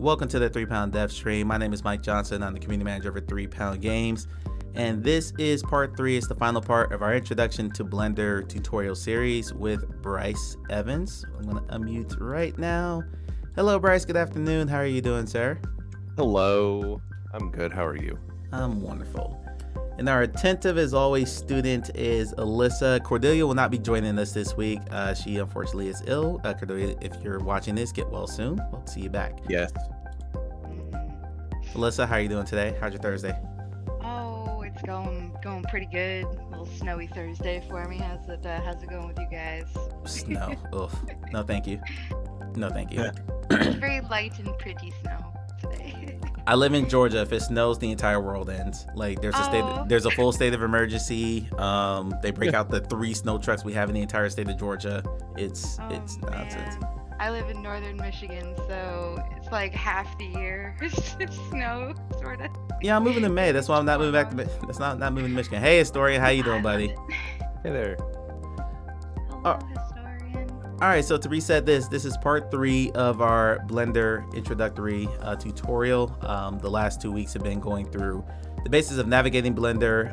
Welcome to the 3 Pound Dev Stream. My name is Mike Johnson. I'm the community manager over 3 Pound Games. And this is part 3. It's the final part of our introduction to Blender tutorial series with Bryce Evans. I'm going to unmute right now. Hello, Bryce. Good afternoon. How are you doing, sir? Hello. I'm good. How are you? I'm wonderful. And our attentive, as always, student is Alyssa. Cordelia will not be joining us this week. She unfortunately is ill. Cordelia, if you're watching this, get well soon. We'll see you back. Yes. Alyssa, how are you doing today? How's your Thursday? Oh, it's going pretty good. A little snowy Thursday for me. How's it going with you guys? Snow. Ugh. No, thank you. No, thank you. It's very light and pretty snow today. I live in Georgia. If it snows, the entire world ends. Like there's a full state of emergency. They break out the 3 snow trucks we have in the entire state of Georgia. It's nonsense. I live in northern Michigan, so it's like half the year it's snow, sort of. Yeah, I'm moving to May. That's why I'm not moving back to. That's not moving to Michigan. Hey, Historian, how you doing, buddy? Hey there. Hello, Historian. All right, so to reset this is part 3 of our Blender introductory tutorial. The last 2 weeks have been going through the basics of navigating Blender,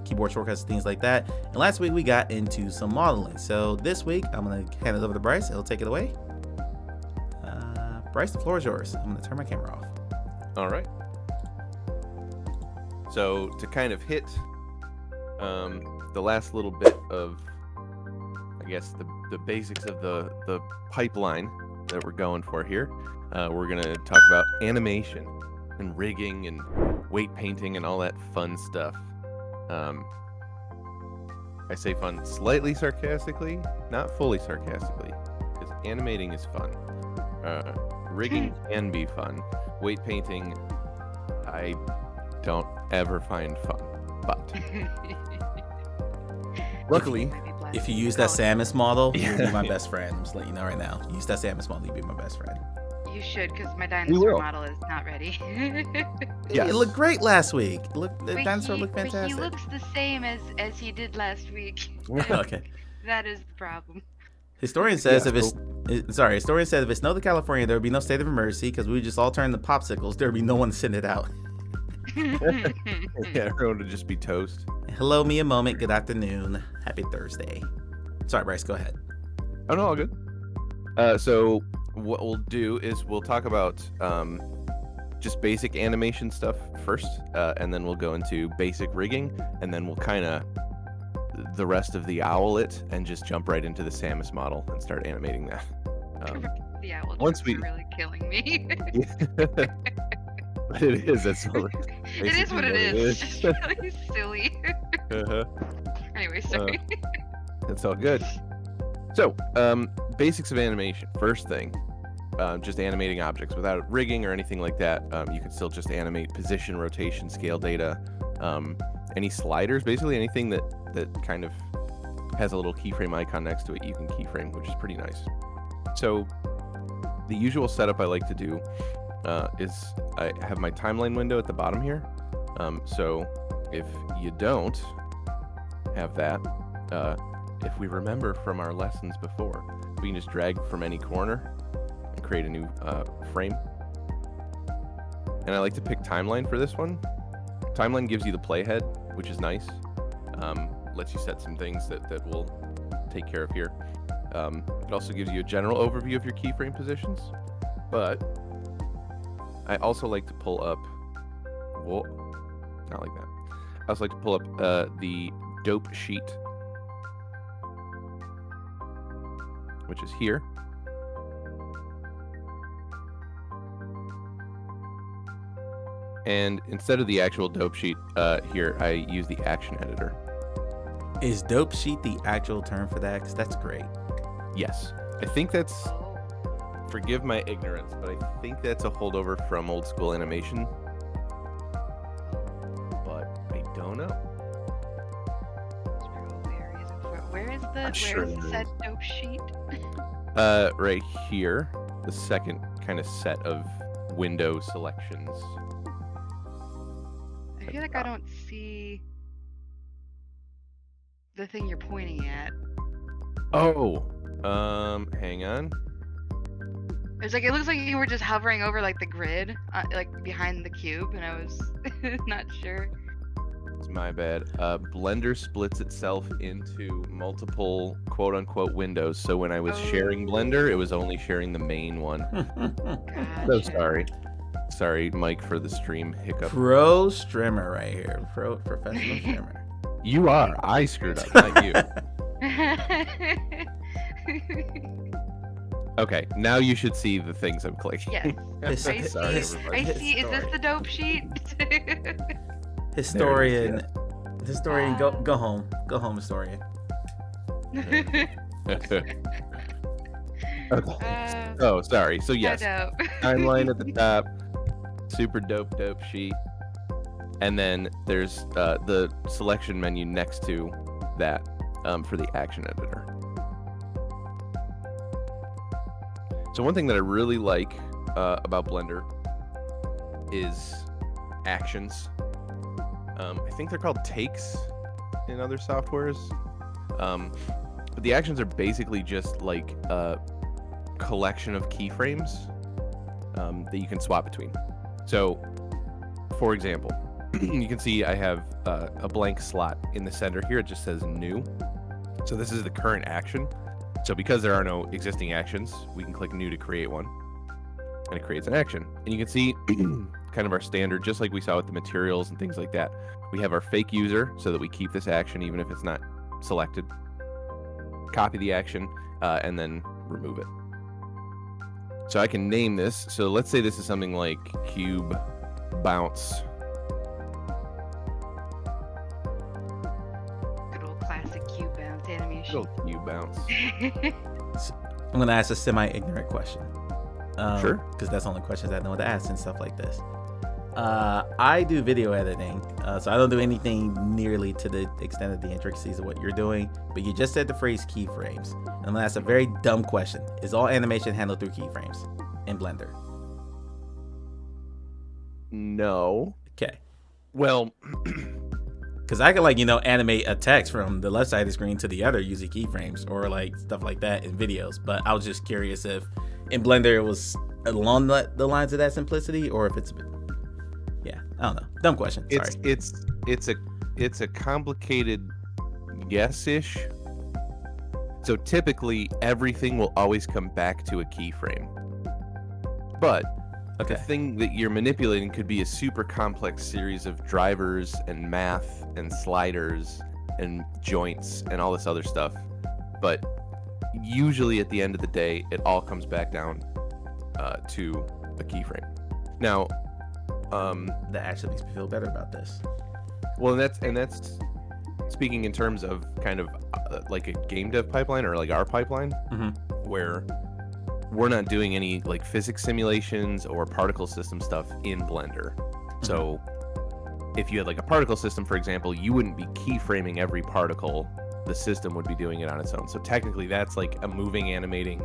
keyboard shortcuts, things like that. And last week we got into some modeling. So this week I'm gonna hand it over to Bryce. He'll take it away. Bryce, the floor is yours. I'm gonna turn my camera off. All right. So to kind of hit the last little bit of, I guess, the basics of the pipeline that we're going for here, we're gonna talk about animation and rigging and weight painting and all that fun stuff. I say fun slightly sarcastically, not fully sarcastically, because animating is fun. Rigging can be fun. Weight painting, I don't ever find fun. But luckily, if you use that Samus model, you'll be my best friend. I'm just letting you know right now. Use that Samus model, you'll be my best friend. You should, because my dinosaur model is not ready. Yeah, it looked great last week. The dinosaur looked But fantastic. he looks the same as he did last week. Okay. That is the problem. Historian says if it's snowed in California, there would be no state of emergency because we would just all turn to popsicles. There would be no one to send it out. yeah, everyone would just be toast. Hello, me a moment. Good afternoon. Happy Thursday. Sorry, Bryce, go ahead. Oh no, all good. So what we'll do is we'll talk about just basic animation stuff first, and then we'll go into basic rigging, and then we'll kind of the rest of the owl it and just jump right into the Samus model and start animating that. The owl once jokes are really killing me. But it is. That's what it is what it is. It's just really silly. Anyway, sorry. That's all good. So, basics of animation. First thing, just animating objects without rigging or anything like that. You can still just animate position, rotation, scale data, any sliders, basically anything that kind of has a little keyframe icon next to it, you can keyframe, which is pretty nice. So, the usual setup I like to do is I have my timeline window at the bottom here. So, if you don't have that, if we remember from our lessons before, we can just drag from any corner and create a new frame. And I like to pick timeline for this one. Timeline gives you the playhead, which is nice. Lets you set some things that we'll take care of here. It also gives you a general overview of your keyframe positions. But I also like to pull up, well, not like that. I also like to pull up the dope sheet, which is here. And instead of the actual dope sheet here, I use the action editor. Is dope sheet the actual term for that? Because that's great. Yes. I think that's, forgive my ignorance, but I think that's a holdover from old school animation. But I don't know. Where is the said dope sheet? Right here, the second kind of set of window selections. I feel like I don't see the thing you're pointing at. Oh, hang on. It's like it looks like you were just hovering over like the grid, like behind the cube, and I was not sure. It's my bad. Blender splits itself into multiple quote-unquote windows. So when I was sharing Blender, it was only sharing the main one. So sorry. Sorry, Mike, for the stream hiccup. Pro streamer right here. Professional streamer. You are. I screwed up, not you. Okay, now you should see the things I'm clicking. Yes. I Sorry, see. everybody. I see. Is this the dope sheet? Historian, go home. Go home, historian. Okay. Oh, sorry. So yes, timeline at the top, super dope sheet, and then there's the selection menu next to that for the action editor. So one thing that I really like about Blender is actions. I think they're called takes in other softwares. But the actions are basically just like a collection of keyframes that you can swap between. So, for example, you can see I have a blank slot in the center here. It just says new. So this is the current action. So because there are no existing actions, we can click new to create one. And it creates an action. And you can see kind of our standard, just like we saw with the materials and things like that. We have our fake user so that we keep this action even if it's not selected. Copy the action and then remove it. So I can name this. So let's say this is something like cube bounce. Good old classic cube bounce animation. Little cube bounce. I'm gonna ask a semi-ignorant question. Sure. Because that's the only questions I know to ask and stuff like this. I do video editing, so I don't do anything nearly to the extent of the intricacies of what you're doing. But you just said the phrase keyframes. And I'm gonna ask a very dumb question: is all animation handled through keyframes in Blender? No. Okay. Well, because I can animate a text from the left side of the screen to the other using keyframes or like stuff like that in videos. But I was just curious if in Blender it was along the lines of that simplicity, or if it's I don't know. Dumb question. Sorry. It's a complicated yes-ish. So typically everything will always come back to a keyframe. But the thing that you're manipulating could be a super complex series of drivers and math and sliders and joints and all this other stuff. But usually at the end of the day, it all comes back down to a keyframe. Now, that actually makes me feel better about this. Well, and that's speaking in terms of kind of like a game dev pipeline or like our pipeline, where we're not doing any like physics simulations or particle system stuff in Blender. So if you had like a particle system, for example, you wouldn't be keyframing every particle. The system would be doing it on its own. So technically that's like a moving animating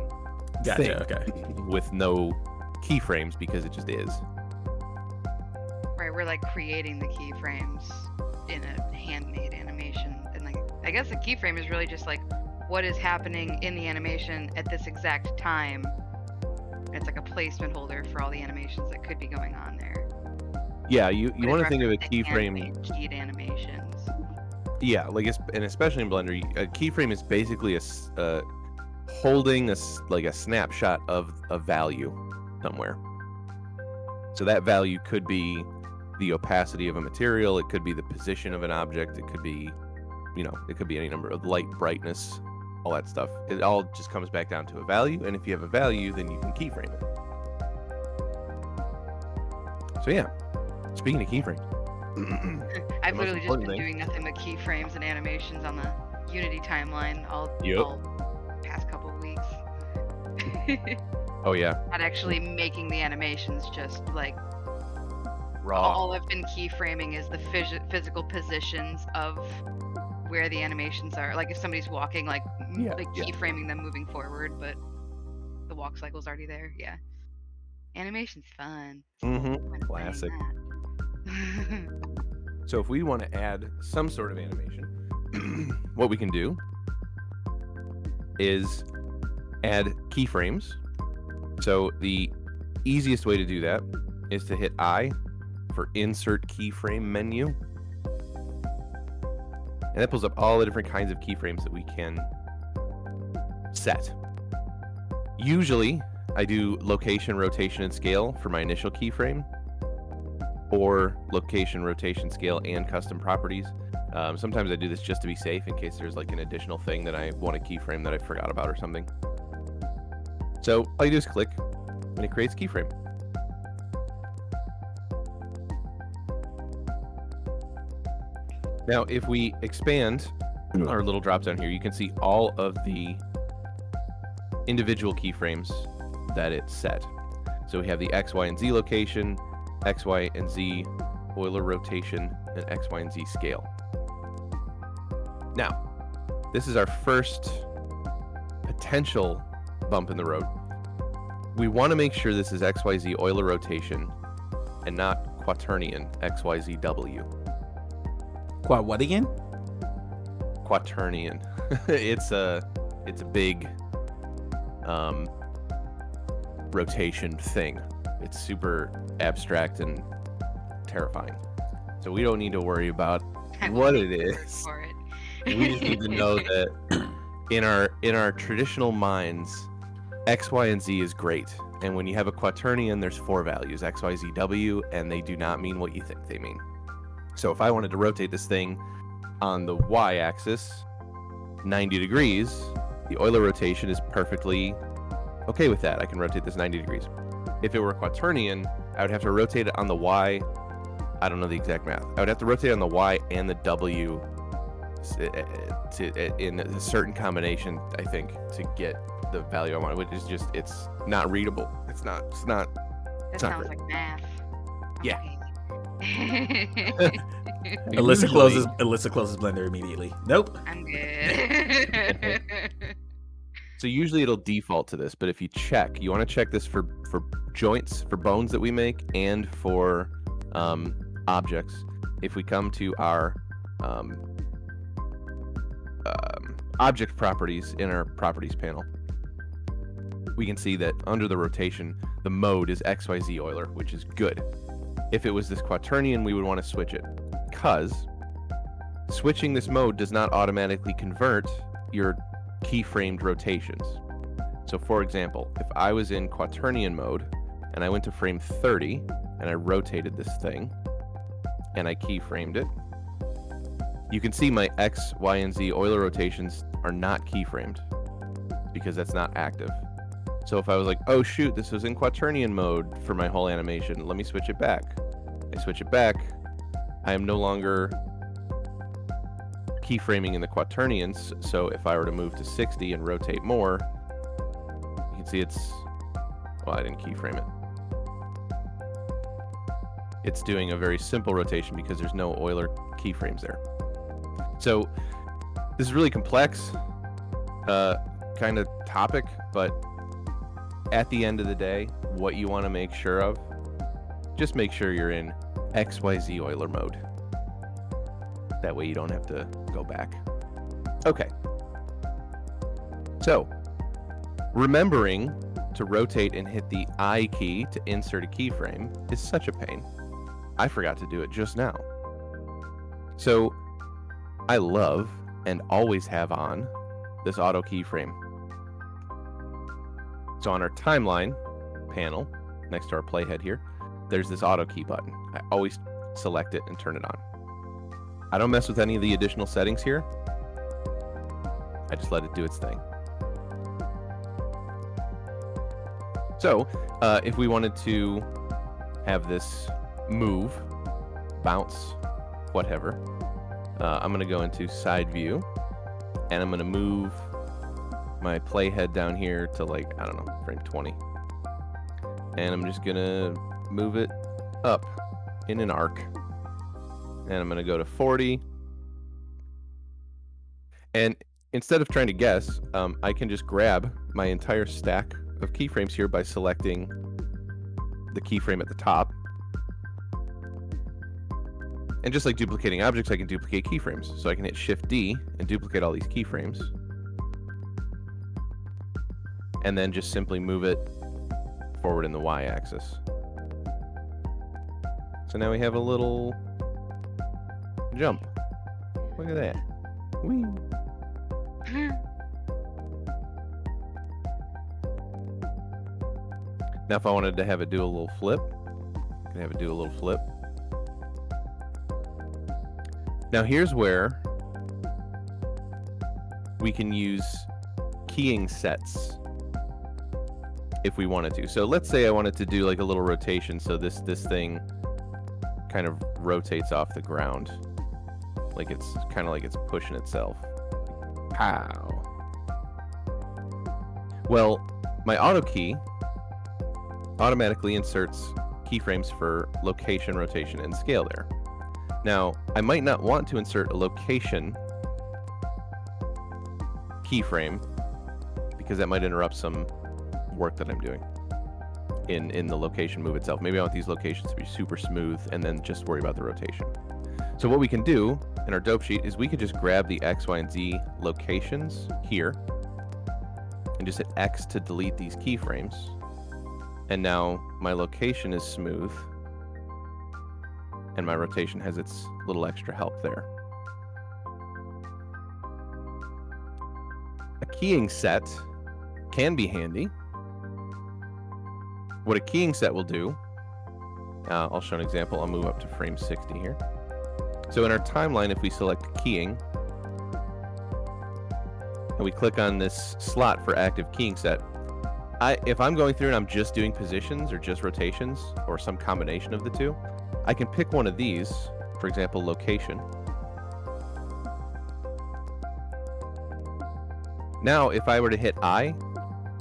thing with no keyframes because it just is. Right, we're like creating the keyframes in a handmade animation, and like I guess the keyframe is really just like what is happening in the animation at this exact time. It's like a placement holder for all the animations that could be going on there. Yeah, you want to think of a keyframe. Keyed animations. Yeah, like and especially in Blender, a keyframe is basically a holding a snapshot of a value somewhere. So that value could be the opacity of a material, it could be the position of an object, it could be, it could be any number of light, brightness, all that stuff. It all just comes back down to a value, and if you have a value, then you can keyframe it. So yeah, speaking of keyframes. I've literally just been doing nothing but keyframes and animations on the Unity timeline all past couple of weeks. Oh yeah. Not actually making the animations, just like raw. All I've been keyframing is the physical positions of where the animations are. Like if somebody's walking, keyframing them moving forward, but the walk cycle's already there. Yeah. Animation's fun. Classic. So if we want to add some sort of animation, what we can do is add keyframes So the easiest way to do that is to hit I for Insert Keyframe menu. And that pulls up all the different kinds of keyframes that we can set. Usually, I do location, rotation, and scale for my initial keyframe, or location, rotation, scale, and custom properties. Sometimes I do this just to be safe in case there's like an additional thing that I want to keyframe that I forgot about or something. So all you do is click, and it creates keyframe. Now, if we expand our little drop down here, you can see all of the individual keyframes that it set. So we have the X, Y, and Z location, X, Y, and Z Euler rotation, and X, Y, and Z scale. Now, this is our first potential bump in the road. We want to make sure this is X, Y, Z Euler rotation and not quaternion X, Y, Z W. What again? Quaternion. It's a big rotation thing. It's super abstract and terrifying. So we don't need to worry about what it is. For it. We just need to know that in our traditional minds, X, Y, and Z is great. And when you have a quaternion, there's 4 values, X, Y, Z, W, and they do not mean what you think they mean. So if I wanted to rotate this thing on the Y-axis 90 degrees, the Euler rotation is perfectly okay with that. I can rotate this 90 degrees. If it were a quaternion, I would have to rotate it on the Y. I don't know the exact math. I would have to rotate on the Y and the W in a certain combination, I think, to get the value I want, which is just, it's not readable. It's not That sounds great. like math. Yeah. Okay. Alyssa closes Blender immediately. Nope. I'm good. So usually it'll default to this, but if you check, you want to check this for joints, for bones that we make, and for objects. If we come to our object properties in our properties panel, we can see that under the rotation, the mode is XYZ Euler, which is good. If it was this quaternion, we would want to switch it, because switching this mode does not automatically convert your keyframed rotations. So for example, if I was in quaternion mode and I went to frame 30 and I rotated this thing and I keyframed it, you can see my X, Y, and Z Euler rotations are not keyframed because that's not active. So if I was like, oh shoot, this was in quaternion mode for my whole animation, let me switch it back. I switch it back, I am no longer keyframing in the quaternions. So if I were to move to 60 and rotate more, you can see well, I didn't keyframe it. It's doing a very simple rotation because there's no Euler keyframes there. So this is really complex kind of topic, but at the end of the day, what you want to make sure of, just make sure you're in XYZ Euler mode. That way you don't have to go back. Okay. So, remembering to rotate and hit the I key to insert a keyframe is such a pain. I forgot to do it just now. So, I love and always have on this auto keyframe. So on our timeline panel, next to our playhead here, there's this auto key button. I always select it and turn it on. I don't mess with any of the additional settings here. I just let it do its thing. So if we wanted to have this move, bounce, whatever, I'm going to go into side view and I'm going to move my playhead down here to, like, I don't know, frame 20. And I'm just going to move it up in an arc. And I'm going to go to 40. And instead of trying to guess, I can just grab my entire stack of keyframes here by selecting the keyframe at the top. And just like duplicating objects, I can duplicate keyframes. So I can hit Shift D and duplicate all these keyframes. And then just simply move it forward in the y-axis. So now we have a little jump. Look at that. Whee! Now if I wanted to have it do a little flip, I can have it do a little flip. Now here's where we can use keying sets if we wanted to. So let's say I wanted to do like a little rotation, so this thing kind of rotates off the ground, like it's kind of like it's pushing itself. Pow. Well, my auto key automatically inserts keyframes for location, rotation, and scale there. Now, I might not want to insert a location keyframe because that might interrupt some work that I'm doing in the location move itself. Maybe I want these locations to be super smooth and then just worry about the rotation. So what we can do in our dope sheet is we could just grab the X, Y, and Z locations here and just hit X to delete these keyframes. And now my location is smooth and my rotation has its little extra help there. A keying set can be handy. What a keying set will do, I'll show an example. I'll move up to frame 60 here. So in our timeline, if we select keying and we click on this slot for active keying set, if I'm going through and I'm just doing positions or just rotations or some combination of the two, I can pick one of these, for example, location. Now, if I were to hit I,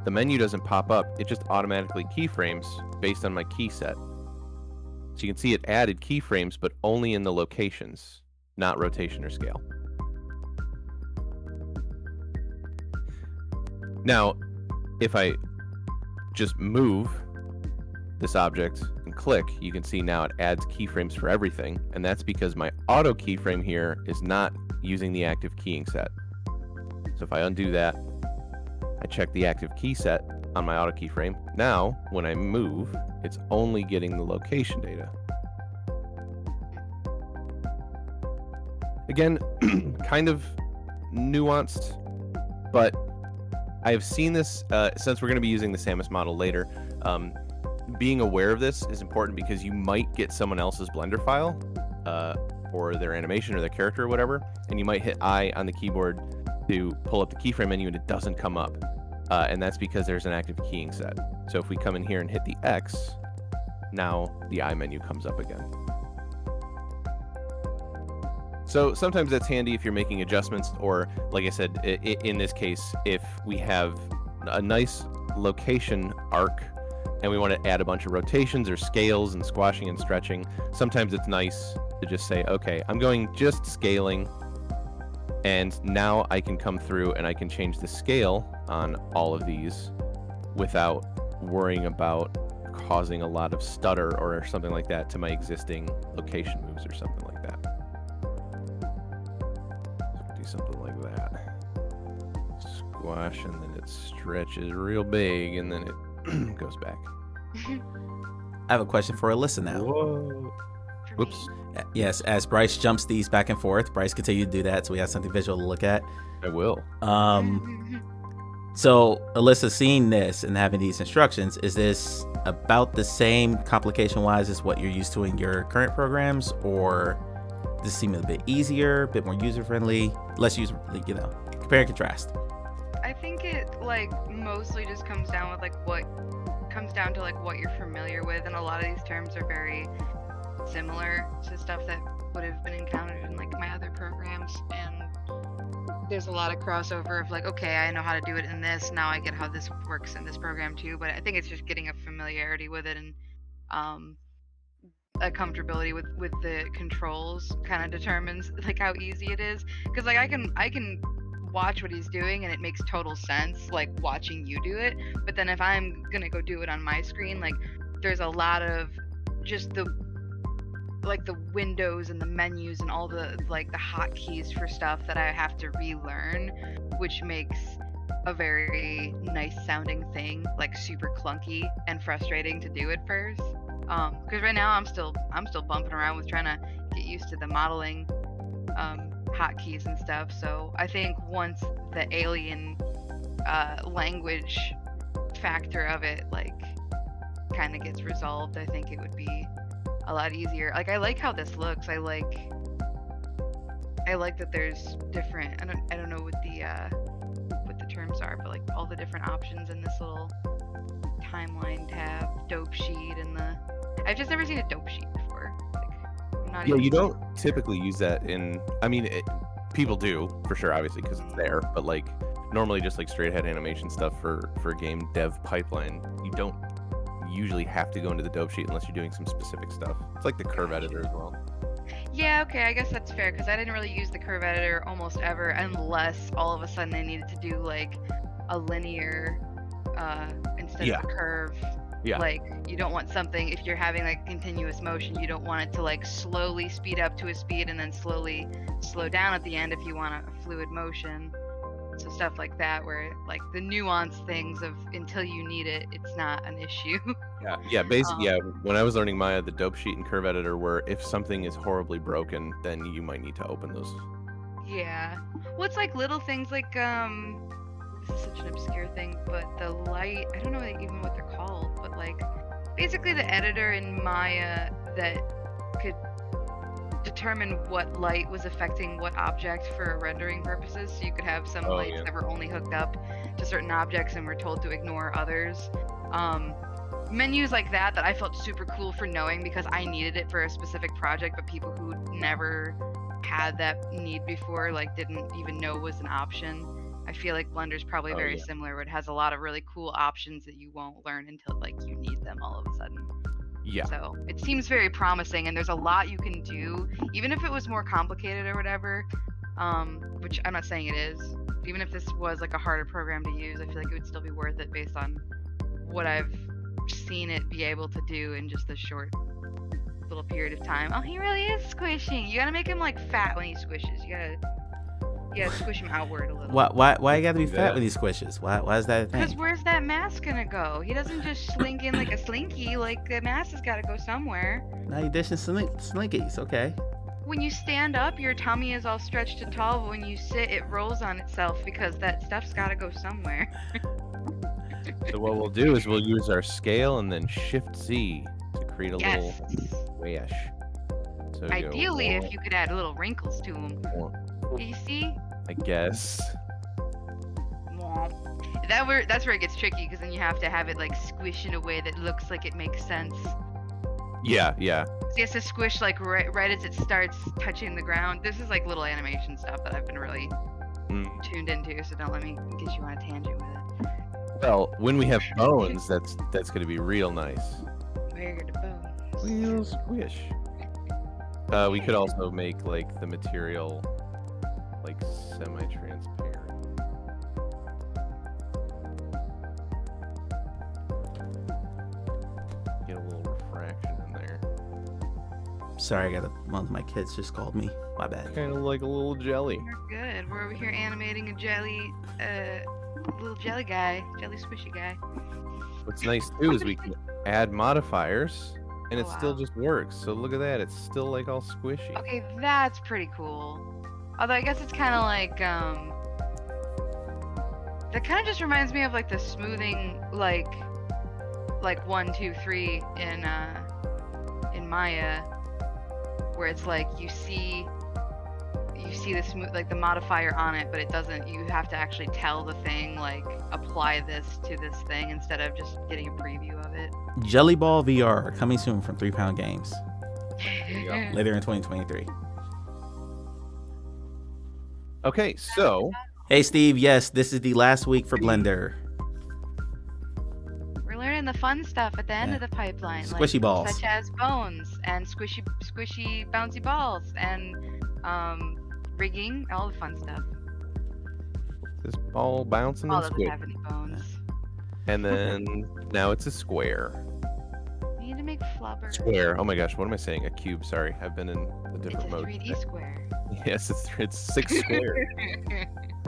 the menu doesn't pop up. It just automatically keyframes based on my key set. So you can see it added keyframes, but only in the locations, not rotation or scale. Now, if I just move this object and click, you can see now it adds keyframes for everything, and that's because my auto keyframe here is not using the active keying set. So if I undo that, I check the active key set on my auto keyframe. Now, when I move, it's only getting the location data. Again, kind of nuanced, but I have seen this, since we're going to be using the Samus model later, being aware of this is important because you might get someone else's Blender file, or their animation or their character or whatever, and you might hit I on the keyboard to pull up the keyframe menu and it doesn't come up. And that's because there's an active keying set. So if we come in here and hit the X, now the I menu comes up again. So sometimes that's handy if you're making adjustments, or like I said, in this case, if we have a nice location arc and we want to add a bunch of rotations or scales and squashing and stretching, sometimes it's nice to just say, okay, I'm going just scaling, and now I can come through and I can change the scale on all of these without worrying about causing a lot of stutter or something like that to my existing location moves or something like that. So do something like that. Squash, and then it stretches real big, and then it goes back. I have a question for Alyssa now. Whoa. Whoops. Yes, as Bryce jumps these back and forth, Bryce, continue to do that so we have something visual to look at. I will. So Alyssa, seeing this and having these instructions, is this about the same complication-wise as what you're used to in your current programs, or does this seem a bit easier, a bit more user-friendly, less user-friendly, you know, compare and contrast? I think it like mostly just comes down with what you're familiar with, and a lot of these terms are very similar to stuff that would have been encountered in like my other programs, and there's a lot of crossover of like, okay, I know how to do it in this, now I get how this works in this program too. But I think it's just getting a familiarity with it, and a comfortability with the controls kind of determines like how easy it is, because like I can watch what he's doing and it makes total sense, like watching you do it, but then if I'm gonna go do it on my screen, like there's a lot of just the windows and the menus and all the like the hotkeys for stuff that I have to relearn, which makes a very nice sounding thing, like super clunky and frustrating to do at first. Because right now I'm still bumping around with trying to get used to the modeling hotkeys and stuff. So I think once the alien language factor of it like kind of gets resolved, I think it would be a lot easier. Like, I like how this looks. I like that there's different. I don't know what the terms are, but like all the different options in this little timeline tab, dope sheet, and I've just never seen a dope sheet before. Like, I'm not Yeah, even you don't typically use that in. I mean, people do for sure, obviously, because it's there. But like normally, just like straight ahead animation stuff for game dev pipeline, you don't usually have to go into the dope sheet unless you're doing some specific stuff. It's like the curve editor as well. Yeah, okay, I guess that's fair, because I didn't really use the curve editor almost ever, unless all of a sudden I needed to do like a linear instead of a curve. Yeah. Like, you don't want something, if you're having like continuous motion, you don't want it to like slowly speed up to a speed and then slowly slow down at the end if you want a fluid motion. So stuff like that, where like the nuanced things of until you need it, it's not an issue. Yeah. Basically, when I was learning Maya, the dope sheet and curve editor were if something is horribly broken, then you might need to open those. Yeah. Well, it's like little things like this is such an obscure thing, but the light, I don't know even what they're called, but like basically the editor in Maya that could determine what light was affecting what object for rendering purposes. So you could have some lights that were only hooked up to certain objects and were told to ignore others. Menus like that I felt super cool for knowing, because I needed it for a specific project, but people who never had that need before like didn't even know was an option. I feel like Blender's probably very similar, where it has a lot of really cool options that you won't learn until like you need them all of a sudden. Yeah. So it seems very promising, and there's a lot you can do, even if it was more complicated or whatever, which I'm not saying it is. Even if this was like a harder program to use, I feel like it would still be worth it based on what I've seen it be able to do in just a short little period of time. Oh, he really is squishing. You gotta make him like fat when he squishes. You gotta squish him outward a little. Why you gotta be fat when he squishes? Why is that a thing? Because where's that mask gonna go? He doesn't just slink in like a slinky. Like, the mask has gotta go somewhere. Now you're dishing slinkies, okay. When you stand up, your tummy is all stretched and tall, but when you sit, it rolls on itself because that stuff's gotta go somewhere. So what we'll do is we'll use our scale and then Shift Z to create a little wish. So ideally, if you could add little wrinkles to them. You see? I guess. That's where it gets tricky, because then you have to have it like squish in a way that looks like it makes sense. Yeah. So he has to squish like right as it starts touching the ground. This is like little animation stuff that I've been really tuned into, so don't let me get you on a tangent with it. Well, when we have bones, that's gonna be real nice. Where are the bones? Real squish. We could also make like the material like semi-transparent. Get a little refraction in there. Sorry, one of my kids just called me. My bad. Kind of like a little jelly. We're good. We're over here animating a jelly, little jelly guy, jelly squishy guy. What's nice too is we can add modifiers, and it still just works. So look at that, it's still like all squishy. Okay, that's pretty cool. Although I guess it's kind of like, that kind of just reminds me of like the smoothing, like 1, 2, 3 in Maya, where it's like you see the smooth, like the modifier on it, but it doesn't. You have to actually tell the thing like apply this to this thing instead of just getting a preview of it. Jelly Ball VR coming soon from 3 Pound Games. Yeah. Later in 2023. Okay, so Hey Steve, yes, this is the last week for Blender. We're learning the fun stuff at the end of the pipeline, Squishy balls, such as bones and squishy bouncy balls and rigging, all the fun stuff. this ball bouncing All and doesn't have squid. any bones. And then now it's a square. We need to make flubber. Square. Oh my gosh, what am I saying? A cube. Sorry, I've been in a It's different a mode. 3D square. Yes, it's 6 square.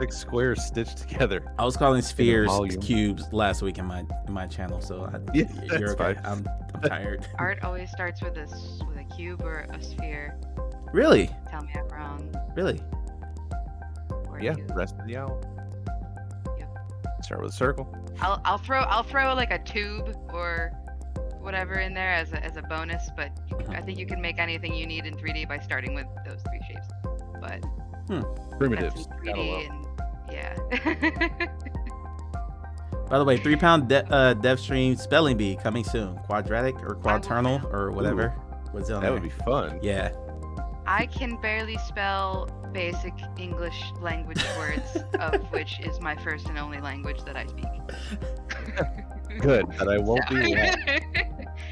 perfect squares stitched together. I was calling spheres volume. cubes last week in my channel, so Yeah, you're that's okay. fine. I'm tired. Art always starts with a cube or a sphere. Really? Tell me I'm wrong. Really? Or Yeah, two. rest of the owl. Yep. Start with a circle. I'll throw like a tube or whatever in there as a bonus, but I think you can make anything you need in 3D by starting with those 3 shapes. But Primitives. that's in Gotta 3D love. and yeah. By the way, 3-pound dev stream spelling bee coming soon. Quadratic or quaternal or whatever. What's on That there? would be fun. Yeah. I can barely spell basic English language words, of which is my first and only language that I speak. Good, but I won't be that.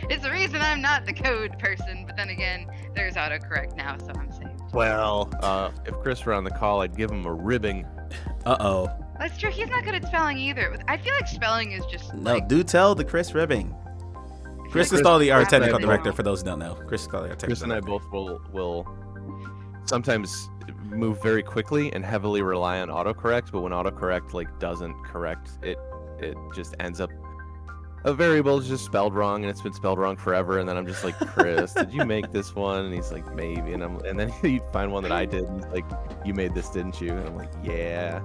It's the reason I'm not the code person, but then again, there's autocorrect now, so I'm saved. Well, if Chris were on the call, I'd give him a ribbing. Uh-oh. That's true. He's not good at spelling either. I feel like spelling is just No, like, do tell the Chris Ribbing. I feel Chris like Castoli, our half of technical it director, now- for those who don't know. Chris Castoli, our technical Chris and I director. both will sometimes move very quickly and heavily rely on autocorrect, but when autocorrect like doesn't correct it, it just ends up a variable is just spelled wrong, and it's been spelled wrong forever. And then I'm just like, Chris, did you make this one? And he's like, maybe. And then you find one that I did, and he's like, you made this, didn't you? And I'm like, yeah.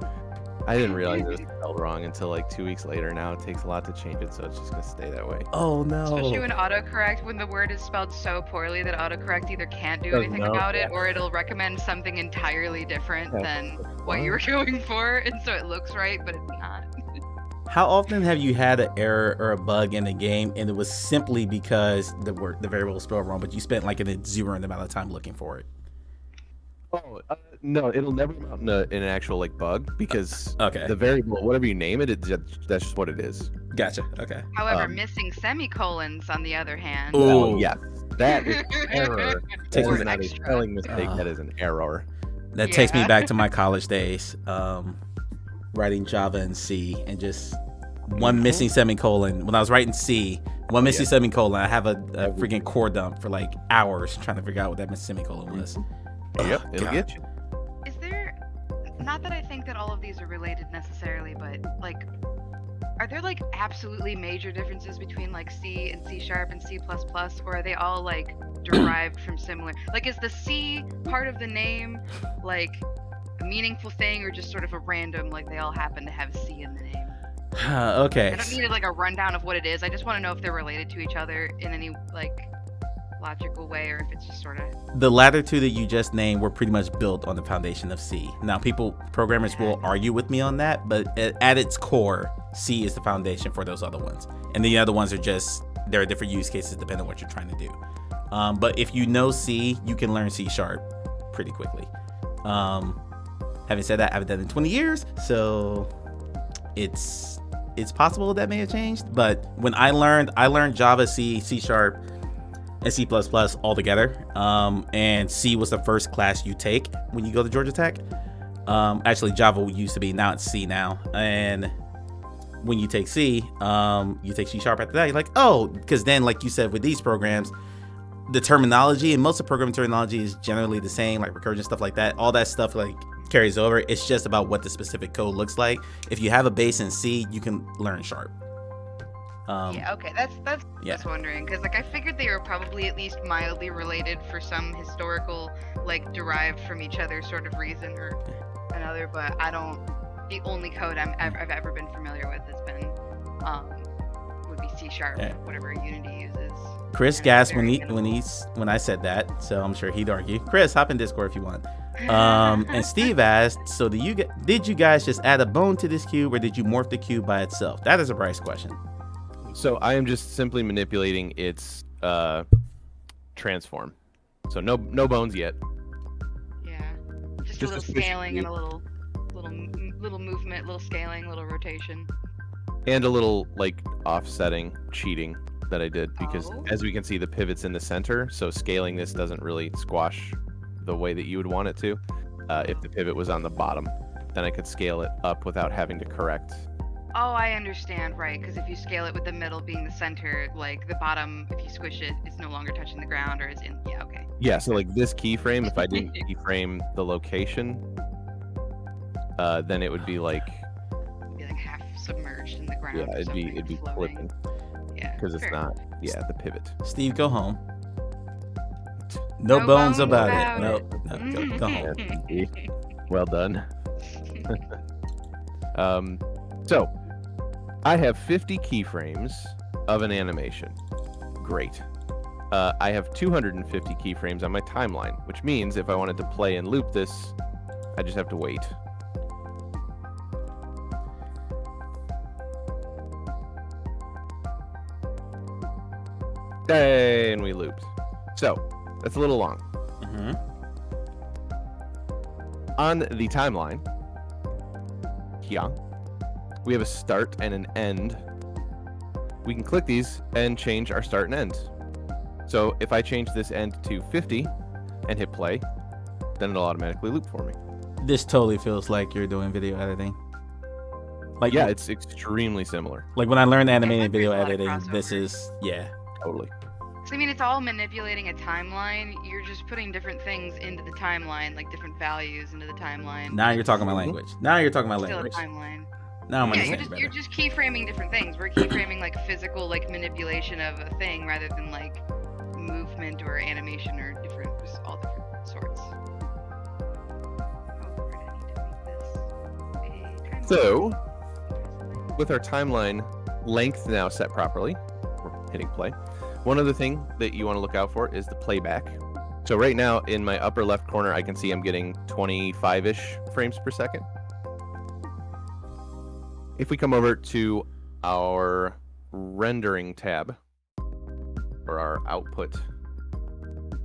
I didn't realize it was spelled wrong until like 2 weeks later. Now it takes a lot to change it, so it's just gonna stay that way. Oh, no. Especially when autocorrect, when the word is spelled so poorly that autocorrect either can't do Doesn't anything know, about it, yeah. or it'll recommend something entirely different Yeah. than what you were going for, and so it looks right, but it's not. How often have you had an error or a bug in a game and it was simply because the variable was spelled wrong, but you spent like an exuberant amount of time looking for it? Oh no, it'll never amount in an actual like bug because Okay. the variable, whatever you name it, that's just what it is. Gotcha. Okay. However, Um, missing semicolons, on the other hand. Ooh. Oh yes, that is an error. That Takes is me- not a extra. spelling mistake. Ah. That is an error. That takes me Yeah. back to my college days, writing Java and C, and just one missing semicolon. When I was writing C, one missing semicolon, I have a freaking core dump for like hours trying to figure out what that missing semicolon was. Yep, Oh, it'll God. get you. Is there, not that I think that all of these are related necessarily, but like, are there like absolutely major differences between like C and C# and C++, or are they all like derived from similar? Like, is the C part of the name like a meaningful thing, or just sort of a random, like they all happen to have C in the name? Okay. I don't need like a rundown of what it is. I just want to know if they're related to each other in any like logical way, or if it's just sort of. The latter two that you just named were pretty much built on the foundation of C. Now, programmers will argue with me on that, but at its core, C is the foundation for those other ones. And the other ones are just, there are different use cases depending on what you're trying to do. But if you know C, you can learn C# pretty quickly. Having said that, I haven't done it in 20 years, so it's possible that may have changed. But when I learned Java, C, C#, and C++ all together. And C was the first class you take when you go to Georgia Tech. Actually, Java used to be, now it's C now. And when you take C, you take C# after that. You're like, oh, because then, like you said, with these programs, the terminology, and most of programming terminology is generally the same, like recursion, stuff like that. All that stuff like carries over. It's just about what the specific code looks like. If you have a base in C, you can learn Sharp. Yeah, okay, that's yeah. just wondering, because like I figured they were probably at least mildly related for some historical, like derived from each other sort of reason or another, but I don't. The only code I've ever been familiar with has been would be C#, Yeah. whatever Unity uses. Chris And gasped very when I said that, so I'm sure he'd argue. Chris, hop in Discord if you want. And Steve asked, so did you guys just add a bone to this cube, or did you morph the cube by itself? That is a Bryce question. So I am just simply manipulating its transform. So no bones yet. Yeah, just a Just little a squishy scaling and cube. a little movement, little scaling, little rotation. And a little like offsetting cheating that I did because Oh. as we can see the pivot's in the center, so scaling this doesn't really squash the way that you would want it to. If the pivot was on the bottom, then I could scale it up without having to correct. Oh, I understand, right? Because if you scale it with the middle being the center, like the bottom, if you squish it, it's no longer touching the ground, or is in. Yeah, okay. Yeah, so like this keyframe, if I didn't keyframe the location, then it would be like, It'd be like half submerged in the ground. yeah, or it'd be something, flipping floating. Yeah. because it's fair not, enough. yeah, the pivot. Steve, go home. No No bones bones about about it. No, go home. Yeah, well done. So I have 50 keyframes of an animation. Great. I have 250 keyframes on my timeline, which means if I wanted to play and loop this, I just have to wait. And we looped. So that's a little long. Mm-hmm. On the timeline, here, we have a start and an end. We can click these and change our start and end. So if I change this end to 50 and hit play, then it'll automatically loop for me. This totally feels like you're doing video editing. Like, Yeah, it's extremely similar. like when I learned like animated video there's a lot of editing, this crossover. is, yeah. Totally. So I mean, it's all manipulating a timeline. You're just putting different things into the timeline, like different values into the timeline. Now you're talking my language. Now you're talking my Still a language. timeline. Now I'm Yeah, understanding you're better. just keyframing different things. We're keyframing like physical like manipulation of a thing rather than like movement or animation or different, just all different sorts. Oh, where did I need to make this? A timeline. So, with our timeline length now set properly, we're hitting play. One other thing that you want to look out for is the playback. So right now in my upper left corner, I can see I'm getting 25-ish frames per second. If we come over to our rendering tab, or our output,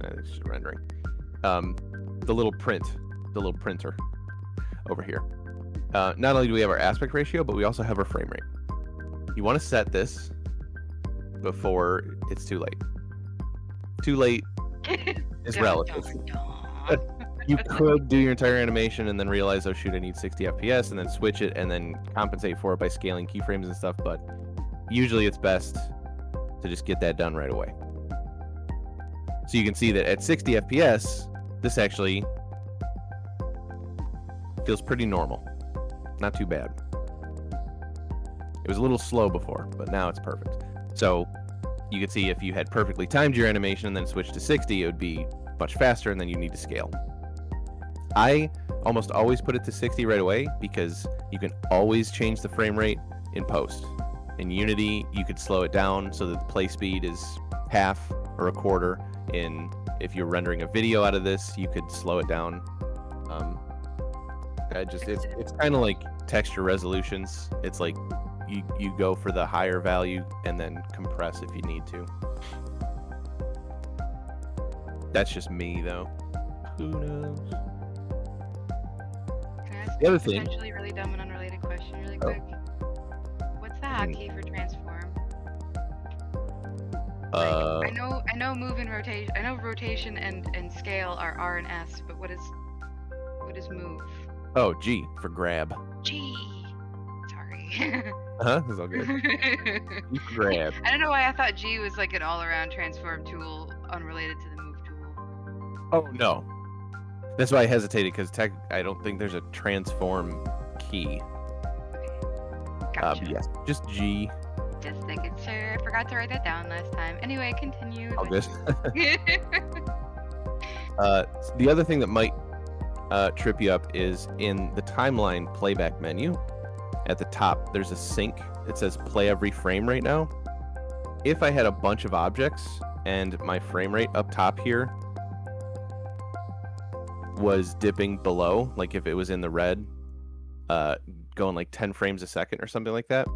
it's just rendering, the little printer over here. Not only do we have our aspect ratio, but we also have our frame rate. You want to set this before it's too late. Too late is relative. You could do your entire animation and then realize, oh shoot, I need 60 FPS, and then switch it and then compensate for it by scaling keyframes and stuff, but usually it's best to just get that done right away. So you can see that at 60 FPS, this actually feels pretty normal. Not too bad. It was a little slow before, but now it's perfect. So you can see if you had perfectly timed your animation and then switched to 60, it would be much faster, and then you need to scale. I almost always put it to 60 right away because you can always change the frame rate in post. In Unity, you could slow it down so that the play speed is half or a quarter. If you're rendering a video out of this, you could slow it down. It's kind of like texture resolutions. It's like you go for the higher value and then compress if you need to. That's just me though. Who knows? Can I ask The other a thing- potentially really dumb and unrelated question really Oh. quick? What's the hotkey for transform? I know move and rotation. I know rotation and scale are R and S, but what is move? Oh, G for grab. G. Sorry. It's all good. G for grab. I don't know why I thought G was like an all-around transform tool unrelated to the move tool. Oh no. That's why I hesitated because I don't think there's a transform key. Gotcha. Yes, just G. Just making sure. I forgot to write that down last time. Anyway, continue. All good. The other thing that might trip you up is in the timeline playback menu. At the top, there's a sync. It says play every frame right now. If I had a bunch of objects and my frame rate up top here was dipping below, like if it was in the red, going like 10 frames a second or something like that,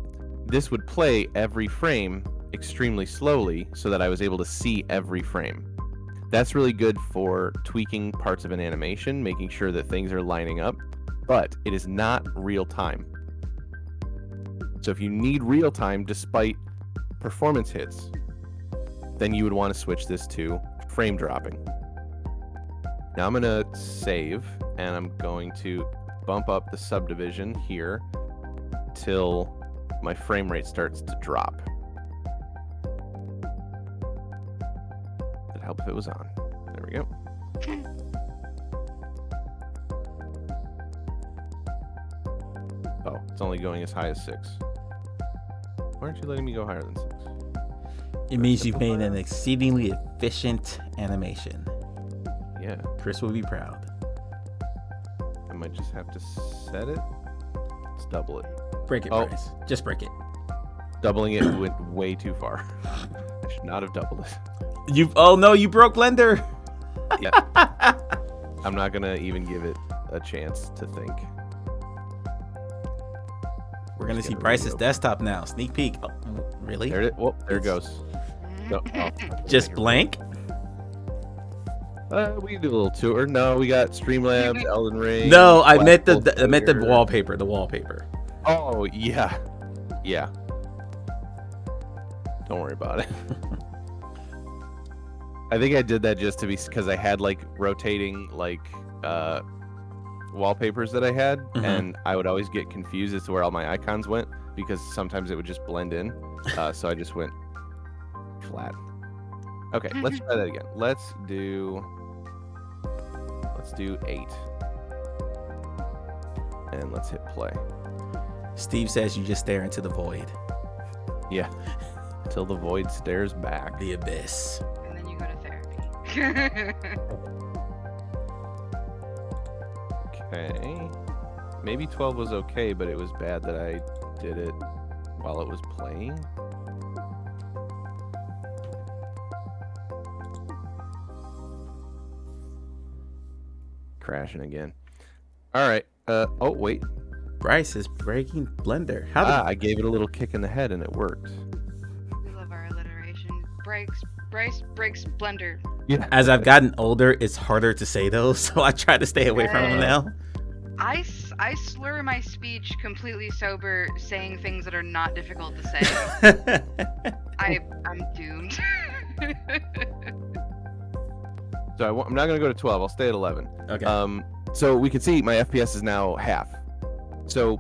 this would play every frame extremely slowly so that I was able to see every frame. That's really good for tweaking parts of an animation, making sure that things are lining up, but it is not real time. So if you need real time despite performance hits, then you would want to switch this to frame dropping. Now I'm going to save, and I'm going to bump up the subdivision here till my frame rate starts to drop. It'd help if it was on. There we go. Oh, it's only going as high as 6. Why aren't you letting me go higher than 6? It means you've made an exceedingly efficient animation. Yeah. Chris will be proud. I might just have to set it. Let's double it. Break it, Oh. Bryce. Just break it. Doubling it went way too far. I should not have doubled it. Oh no, you broke Blender. Yeah. I'm not gonna even give it a chance to think. We're gonna Just see gonna Bryce's reopen. desktop now. Sneak peek. Oh, really? There it. Whoa, there it goes. No, oh, Just blank? we can do a little tour. No, we got Streamlabs, Elden Ring. No, I meant Black the Bolt wallpaper. The wallpaper. Oh yeah, yeah. Don't worry about it. I think I did that just to be because I had like rotating like wallpapers that I had, and I would always get confused as to where all my icons went because sometimes it would just blend in. So I just went flat. Okay, let's try that again. Let's do 8, and let's hit play. Steve says you just stare into the void. Yeah, till the void stares back. The abyss. And then you go to therapy. Okay. Maybe 12 was okay, but it was bad that I did it while it was playing. Crashing again. All right. Oh, wait. Bryce is breaking Blender. How did I gave it a little kick in the head and it worked. We love our alliteration. Bryce breaks Blender. Yeah. As I've gotten older, it's harder to say those, so I try to stay away from them now. I slur my speech completely sober, saying things that are not difficult to say. I'm doomed. So I'm not going to go to 12. I'll stay at 11. Okay. So we can see my FPS is now half. So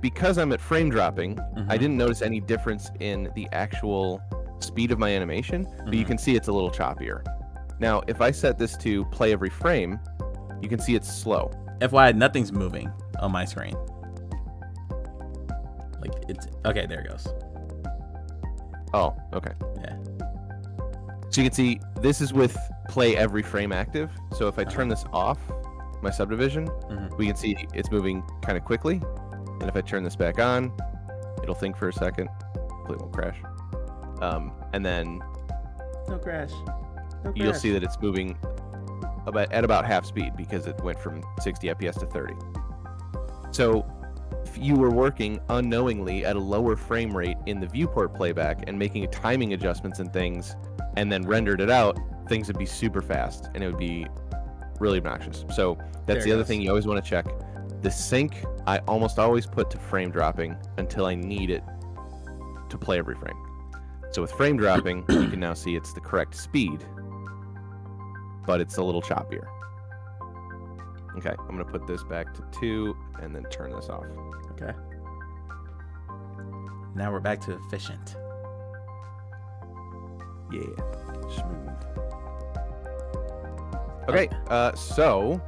because I'm at frame dropping, I didn't notice any difference in the actual speed of my animation, but you can see it's a little choppier. Now, if I set this to play every frame, you can see it's slow. FYI, nothing's moving on my screen. Like it's okay. There it goes. Oh, okay. Yeah. So you can see this is with play every frame active. So if I turn this off, my subdivision, we can see it's moving kind of quickly. And if I turn this back on, it'll think for a second. Hopefully it won't crash. And then No crash. No you'll crash. see that it's moving at about half speed because it went from 60 FPS to 30. So if you were working unknowingly at a lower frame rate in the viewport playback and making timing adjustments and things, and then rendered it out, things would be super fast and it would be really obnoxious. So that's There the it other goes. thing you always want to check. The sync, I almost always put to frame dropping until I need it to play every frame. So with frame dropping, you can now see it's the correct speed, but it's a little choppier. Okay, I'm going to put this back to 2 and then turn this off. Okay. Now we're back to efficient. Yeah, smooth. Okay, so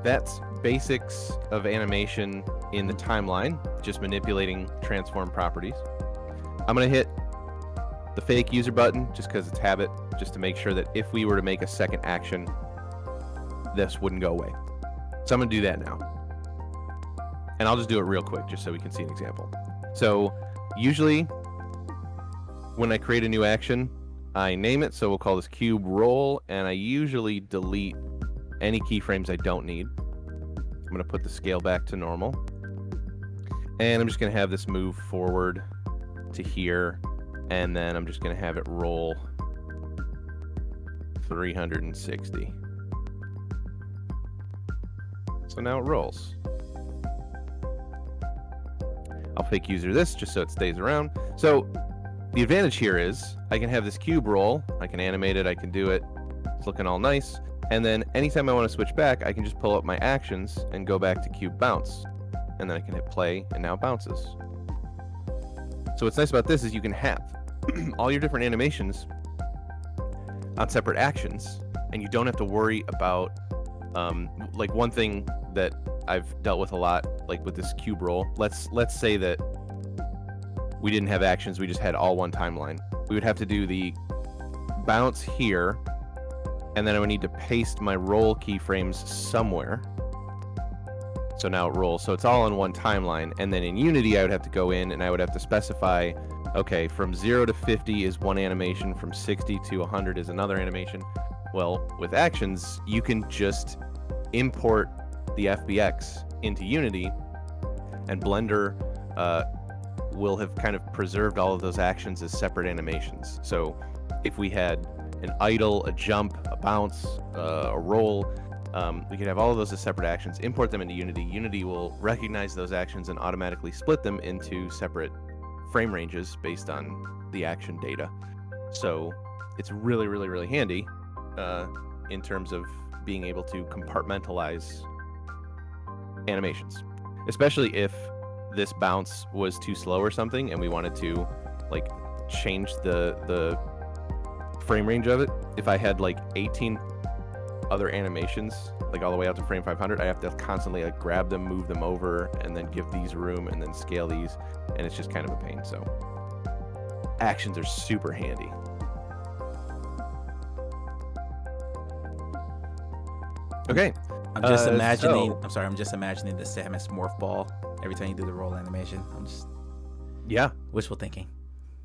that's basics of animation in the timeline, just manipulating transform properties. I'm going to hit the fake user button just because it's habit, just to make sure that if we were to make a second action, this wouldn't go away. So I'm going to do that now. And I'll just do it real quick just so we can see an example. So usually when I create a new action, I name it. So we'll call this cube roll, and I usually delete any keyframes I don't need. I'm going to put the scale back to normal. And I'm just going to have this move forward to here. And then I'm just going to have it roll 360. So now it rolls. I'll fake user this just so it stays around. So the advantage here is I can have this cube roll. I can animate it. I can do it. It's looking all nice. And then anytime I want to switch back, I can just pull up my actions and go back to cube bounce. And then I can hit play, and now it bounces. So what's nice about this is you can have all your different animations on separate actions, and you don't have to worry about like one thing that I've dealt with a lot, like with this cube roll. Let's say that we didn't have actions, we just had all one timeline. We would have to do the bounce here, and then I would need to paste my roll keyframes somewhere. So now it rolls. So it's all on one timeline. And then in Unity, I would have to go in and I would have to specify, okay, from 0 to 50 is one animation, from 60 to 100 is another animation. Well, with actions, you can just import the FBX into Unity, and Blender will have kind of preserved all of those actions as separate animations. So if we had an idle, a jump, a bounce, a roll, we could have all of those as separate actions, import them into Unity. Unity will recognize those actions and automatically split them into separate frame ranges based on the action data. So it's really, really, really handy in terms of being able to compartmentalize animations, especially if this bounce was too slow or something and we wanted to like change the frame range of it. If I had like 18 other animations, like all the way out to frame 500, I have to constantly like grab them, move them over, and then give these room and then scale these, and it's just kind of a pain. So actions are super handy. Okay. I'm just imagining. I'm sorry. I'm just imagining the Samus morph ball every time you do the roll animation. I'm just wishful thinking.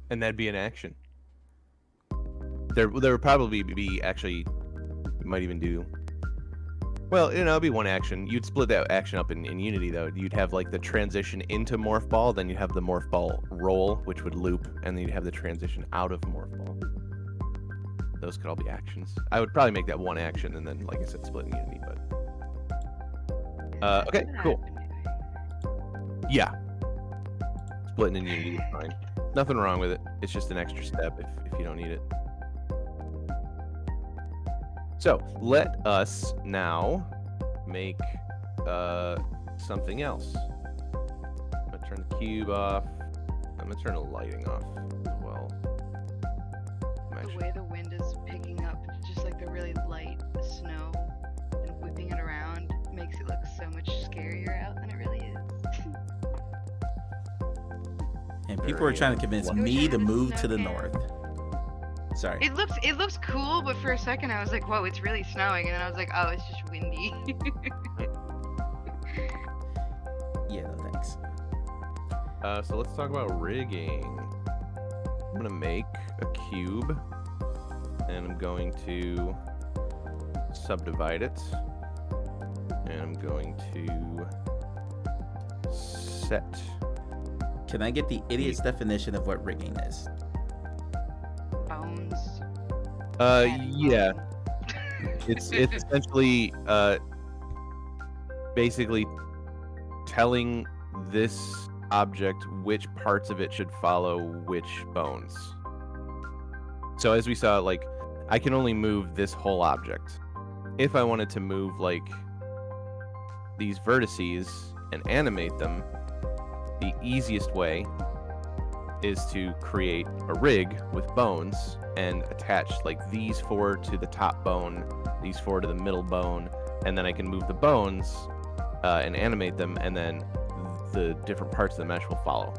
And that'd be an action. There would probably be actually. We might even do. Well, it'd be one action. You'd split that action up in Unity though. You'd have like the transition into morph ball, then you'd have the morph ball roll, which would loop, and then you'd have the transition out of morph ball. Those could all be actions. I would probably make that one action and then, like I said, split in Unity. But okay, cool. Yeah, splitting in Unity is fine. Nothing wrong with it. It's just an extra step if you don't need it. So let us now make something else. I'm gonna turn the cube off. I'm gonna turn the lighting off as well. The way the wind is picking up, just like the really light snow and whipping it around, makes it look so much scarier out than it really is. And people are trying to convince me to move to the north. Sorry. It looks cool, but for a second I was like, whoa, it's really snowing, and then I was like, oh, it's just windy. Yeah, no thanks. So let's talk about rigging. I'm gonna make a cube, and I'm going to subdivide it, and I'm going to set. Can I get the idiot's definition of what rigging is? Bones. Yeah. It's essentially basically telling this object which parts of it should follow which bones. So as we saw, like, I can only move this whole object. If I wanted to move like these vertices and animate them, the easiest way is to create a rig with bones and attach like these 4 to the top bone, these 4 to the middle bone, and then I can move the bones and animate them, and then the different parts of the mesh will follow.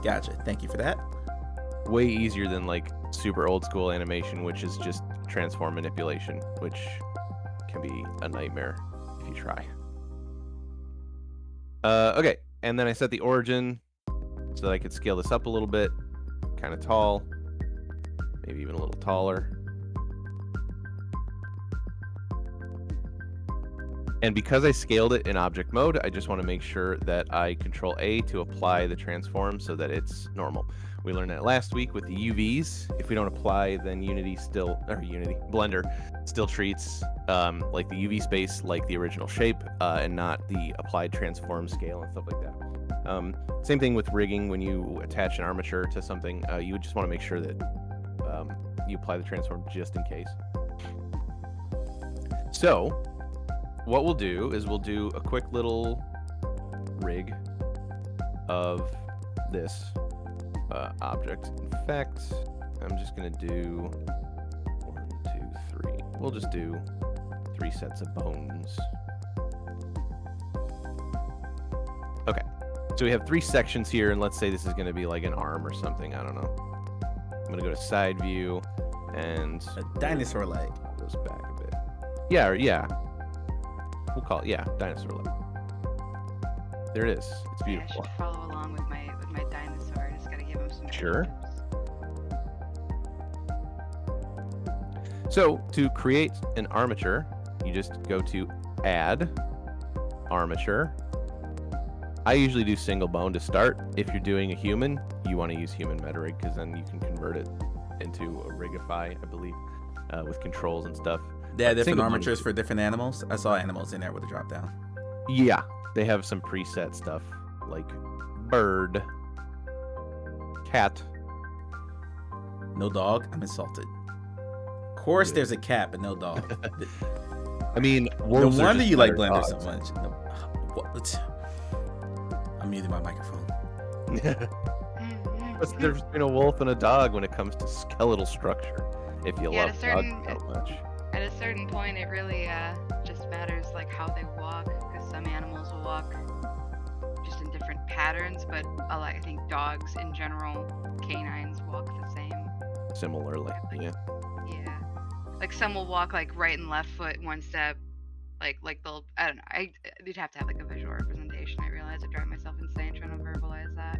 Gotcha. Thank you for that. Way easier than like super old school animation, which is just transform manipulation, which can be a nightmare if you try. Okay, and then I set the origin so that I could scale this up a little bit, kind of tall, maybe even a little taller. And because I scaled it in object mode, I just want to make sure that I Control A to apply the transform so that it's normal. We learned that last week with the UVs. If we don't apply, then Blender still treats like the UV space like the original shape and not the applied transform scale and stuff like that. Same thing with rigging. When you attach an armature to something, you would just want to make sure that you apply the transform just in case. So what we'll do is we'll do a quick little rig of this object. In fact, I'm just gonna do 1, 2, 3. We'll just do 3 sets of bones. So we have 3 sections here, and let's say this is going to be like an arm or something. I don't know. I'm going to go to side view, and A dinosaur leg. goes back a bit. Yeah. We'll call it, dinosaur leg. There it is. It's I beautiful. should follow along with my dinosaur. I just gotta give him some. Sure. tips. So to create an armature, you just go to add armature. I usually do single bone to start. If you're doing a human, you want to use human meta-rig because then you can convert it into a rigify, I believe, with controls and stuff. Yeah, different single bone- armatures for different animals. I saw animals in there with a drop down. Yeah, they have some preset stuff like bird, cat. No dog. I'm insulted. Of course, there's a cat, but no dog. I mean, No wolves are wonder just you like better Blender so dogs. much. No, what? I'm muting my microphone. What's the difference between a wolf and a dog when it comes to skeletal structure? If you Yeah, love at a certain- dogs so much. At a certain point, it really just matters like how they walk, because some animals will walk just in different patterns, but I think dogs in general, canines walk the same. Similarly, yeah. Yeah, like some will walk like right and left foot one step, like they'll I don't know. You'd have to have like a visual representation. I realize I drive myself insane trying to verbalize that.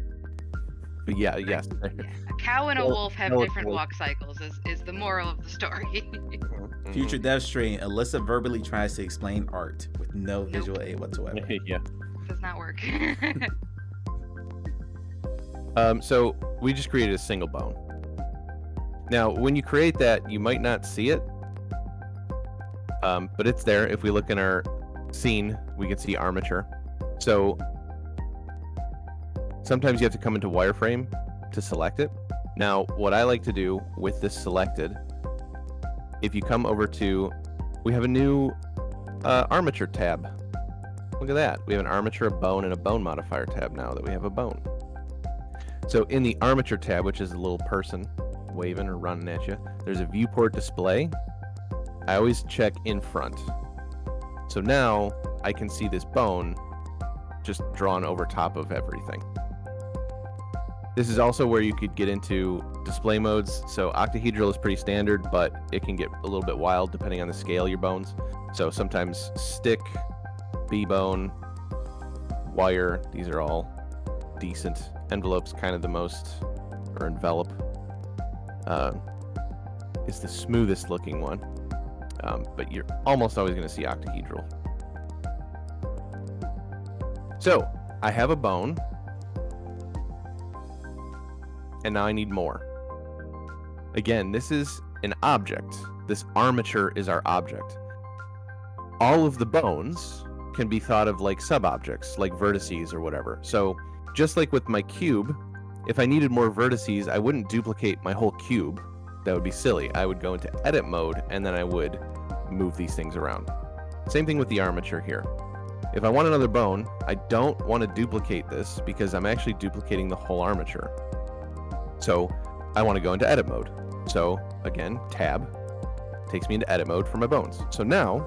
But yeah, yes. Yeah. A cow and a Well, wolf have no, different well- walk cycles. Is the moral of the story. Mhm. Future dev stream. Alyssa verbally tries to explain art with no visual aid whatsoever. Yeah. Does not work. So we just created a single bone. Now, when you create that, you might not see it, but it's there. If we look in our scene, we can see armature. So sometimes you have to come into wireframe to select it. Now, what I like to do with this selected, if you come over to, we have a new armature tab. Look at that. We have an armature, a bone, and a bone modifier tab now that we have a bone. So in the armature tab, which is a little person waving or running at you, there's a viewport display. I always check in front. So now I can see this bone just drawn over top of everything. This is also where you could get into display modes. So octahedral is pretty standard, but it can get a little bit wild depending on the scale of your bones. So sometimes stick, B-bone, wire, these are all decent. Envelope's kind of the most, or envelope, is the smoothest looking one. But you're almost always going to see octahedral. So I have a bone, and now I need more. Again, this is an object. This armature is our object. All of the bones can be thought of like sub-objects, like vertices or whatever. So just like with my cube, if I needed more vertices, I wouldn't duplicate my whole cube. That would be silly. I would go into edit mode, and then I would move these things around. Same thing with the armature here. If I want another bone, I don't want to duplicate this because I'm actually duplicating the whole armature. So I want to go into edit mode. So again, tab takes me into edit mode for my bones. So now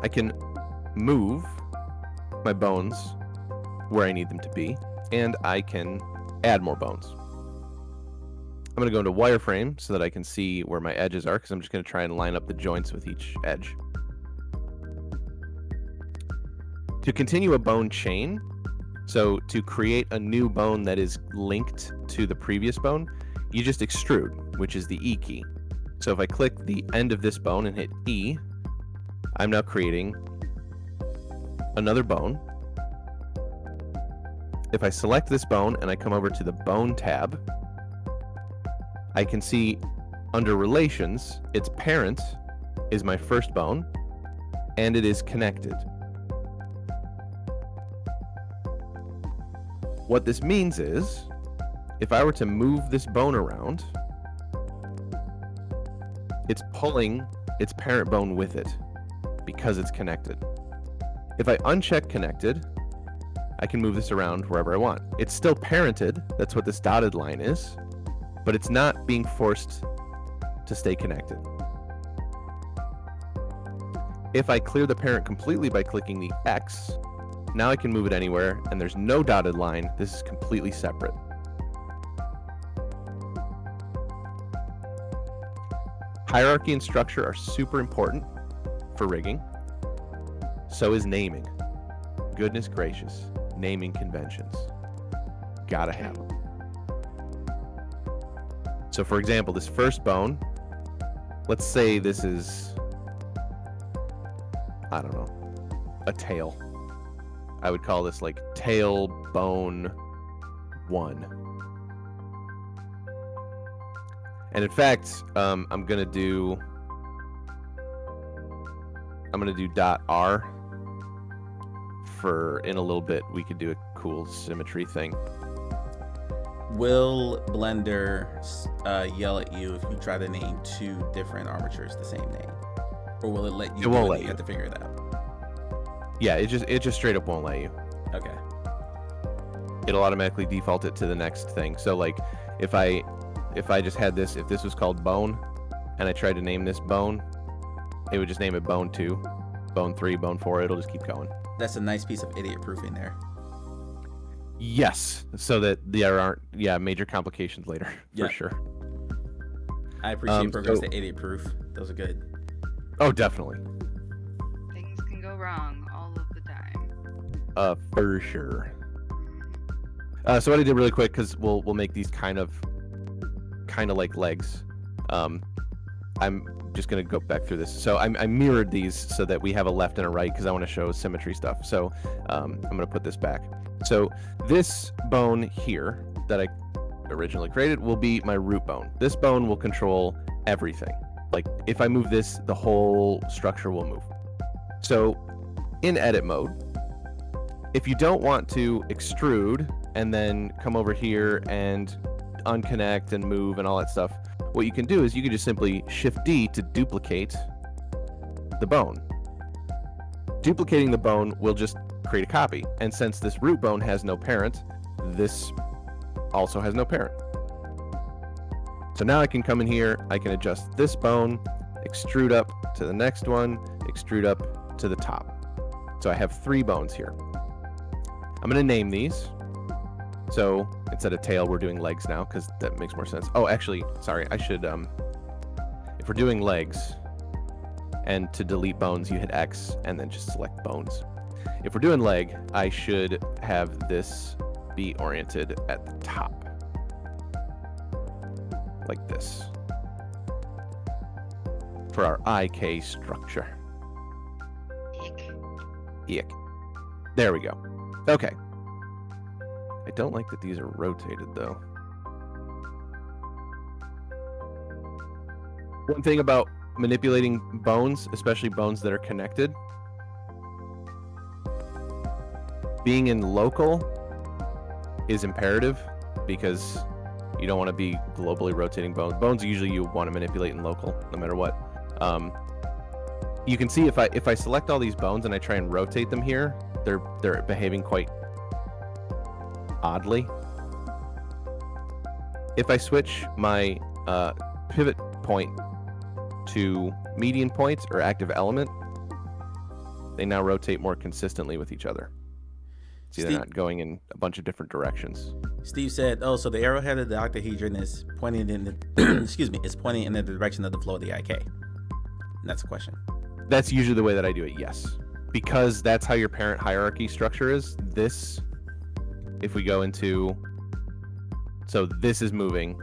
I can move my bones where I need them to be, and I can add more bones. I'm going to go into wireframe so that I can see where my edges are, because I'm just going to try and line up the joints with each edge. To continue a bone chain, so to create a new bone that is linked to the previous bone, you just extrude, which is the E key. So if I click the end of this bone and hit E, I'm now creating another bone. If I select this bone and I come over to the bone tab, I can see under relations, its parent is my first bone, and it is connected. What this means is, if I were to move this bone around, it's pulling its parent bone with it because it's connected. If I uncheck connected, I can move this around wherever I want. It's still parented, that's what this dotted line is, but it's not being forced to stay connected. If I clear the parent completely by clicking the X, Now I can move it anywhere, and there's no dotted line. This is completely separate. Hierarchy and structure are super important for rigging. So is naming. Goodness gracious, naming conventions. Gotta have them. So for example, this first bone, let's say this is, I don't know, a tail. I would call this like tail bone 1. And in fact, I'm gonna do .r for in a little bit. We could do a cool symmetry thing. Will Blender yell at you if you try to name 2 different armatures the same name, or will it let you? It won't let you. you. Have to figure it out. Yeah, it just straight up won't let you. Okay. It'll automatically default it to the next thing. So like, if I just had this, if this was called bone, and I tried to name this bone, it would just name it bone 2, bone 3, bone 4. It'll just keep going. That's a nice piece of idiot proofing there. Yes, so that there aren't major complications later for sure. I appreciate programs so- to idiot proof. Those are good. Oh, definitely. Things can go wrong all of the time. For sure. So what I did really quick, because we'll make these kind of like legs. I'm just gonna go back through this. So I mirrored these so that we have a left and a right, because I want to show symmetry stuff. So I'm gonna put this back. So this bone here that I originally created will be my root bone. This bone will control everything. Like if I move this, the whole structure will move. So in edit mode, if you don't want to extrude and then come over here and unconnect and move and all that stuff, what you can do is you can just simply Shift D to duplicate the bone. Duplicating the bone will just create a copy. And since this root bone has no parent, this also has no parent. So now I can come in here, I can adjust this bone, extrude up to the next one, extrude up to the top. So I have 3 bones here. I'm going to name these. So instead of tail, we're doing legs now, because that makes more sense. Oh, actually, sorry, I should, if we're doing legs, and to delete bones, you hit X, and then just select bones. If we're doing leg, I should have this be oriented at the top. Like this. For our IK structure. Ick. There we go. Okay. I don't like that these are rotated, though. One thing about manipulating bones, especially bones that are connected, being in local is imperative, because you don't want to be globally rotating bones. Bones usually you want to manipulate in local, no matter what. You can see if I select all these bones and I try and rotate them here, they're behaving quite oddly. If I switch my pivot point to median point or active element, they now rotate more consistently with each other. See, they're not going in a bunch of different directions. Steve said, "Oh, so the arrowhead of the octahedron is pointing in the excuse me, is pointing in the direction of the flow of the IK." And that's a question. That's usually the way that I do it. Yes, because that's how your parent hierarchy structure is. This, if we go into, so this is moving,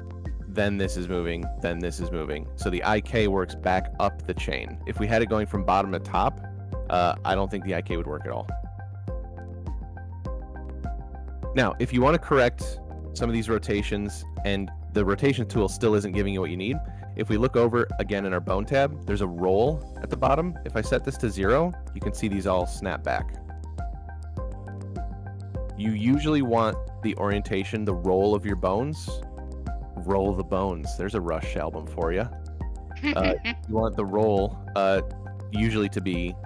then this is moving, then this is moving. So the IK works back up the chain. If we had it going from bottom to top, I don't think the IK would work at all. Now, if you want to correct some of these rotations and the rotation tool still isn't giving you what you need, if we look over again in our bone tab, there's a roll at the bottom. If I set this to 0, you can see these all snap back. You usually want the orientation, the roll of your bones. Roll the bones. There's a Rush album for you. You want the roll usually to be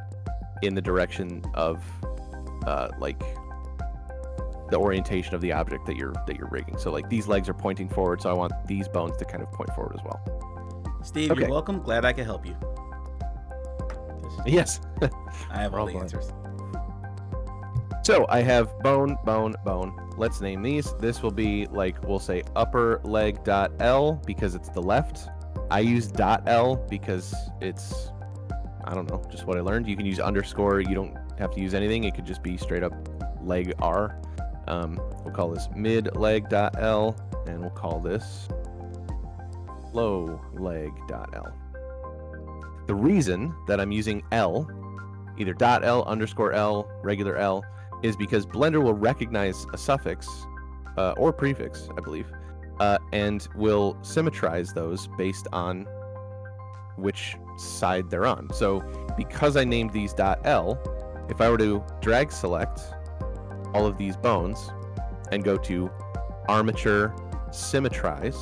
in the direction of like the orientation of the object that you're rigging. So like these legs are pointing forward, so I want these bones to kind of point forward as well. Steve, Okay. You're welcome. Glad I could help you. Yes. I have all All the fine. answers. So I have bone, bone, bone. Let's name these. This will be like, we'll say upper leg dot L because it's the left. I use dot L because it's, I don't know, just what I learned. You can use underscore. You don't have to use anything. It could just be straight up leg R. We'll call this mid leg dot L, and we'll call this low leg dot L. The reason that I'm using L, either dot L, underscore L, regular L, is because Blender will recognize a suffix or prefix, I believe, and will symmetrize those based on which side they're on. So because I named these .L, if I were to drag select all of these bones and go to armature symmetrize,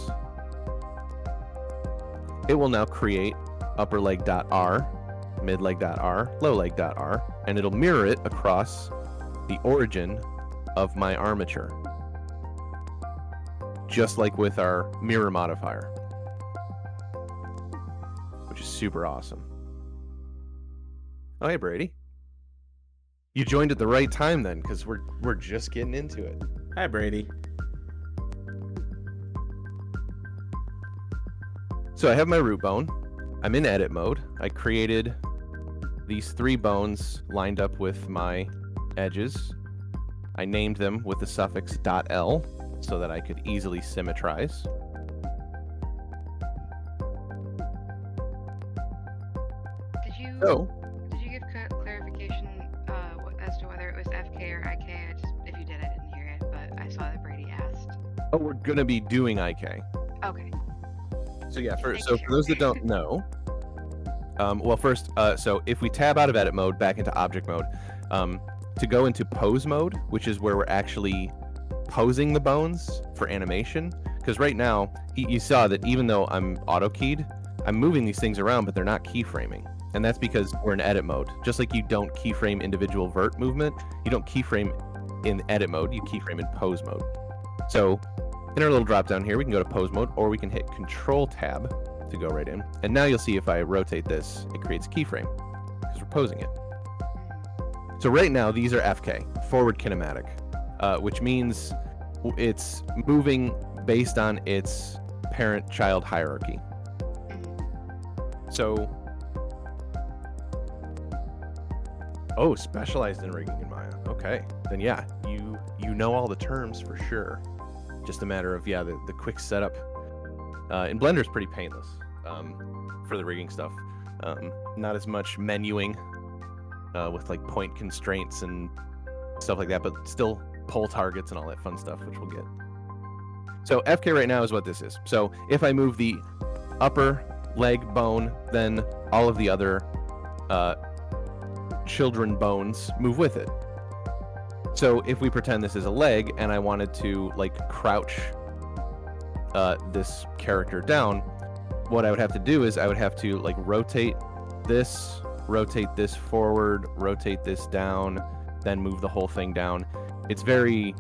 it will now create upper leg .R, mid leg .R, low leg .R, and it'll mirror it across the origin of my armature, just like with our mirror modifier, which is super awesome. Oh, hey, Brady. You joined at the right time then, because we're just getting into it. Hi, Brady. So I have my root bone. I'm in edit mode. I created these 3 bones lined up with my edges. I named them with the suffix .L so that I could easily symmetrize. Did you give clarification as to whether it was FK or IK? If you did, I didn't hear it, but I saw that Brady asked. Oh, we're gonna be doing IK. Okay. So yeah, for those that don't know, well, first, so if we tab out of edit mode back into object mode, to go into pose mode, which is where we're actually posing the bones for animation, because right now you saw that even though I'm auto keyed, I'm moving these things around, but they're not keyframing, and that's because we're in edit mode. Just like you don't keyframe individual vert movement, you don't keyframe in edit mode, you keyframe in pose mode. So in our little drop down here, we can go to pose mode, or we can hit Control Tab to go right in. And now you'll see if I rotate this, it creates a keyframe because we're posing it. So right now, these are FK, forward kinematic, which means it's moving based on its parent-child hierarchy. So, oh, specialized in rigging in Maya. Okay, then yeah, you know all the terms for sure. Just a matter of, yeah, the quick setup. In Blender is pretty painless for the rigging stuff. Not as much menuing with like point constraints and stuff like that, but still pull targets and all that fun stuff, which we'll get. So FK right now is what this is. So if I move the upper leg bone, then all of the other children bones move with it. So if we pretend this is a leg and I wanted to like crouch this character down, what I would have to do is I would have to like rotate this forward, rotate this down, then move the whole thing down. It's very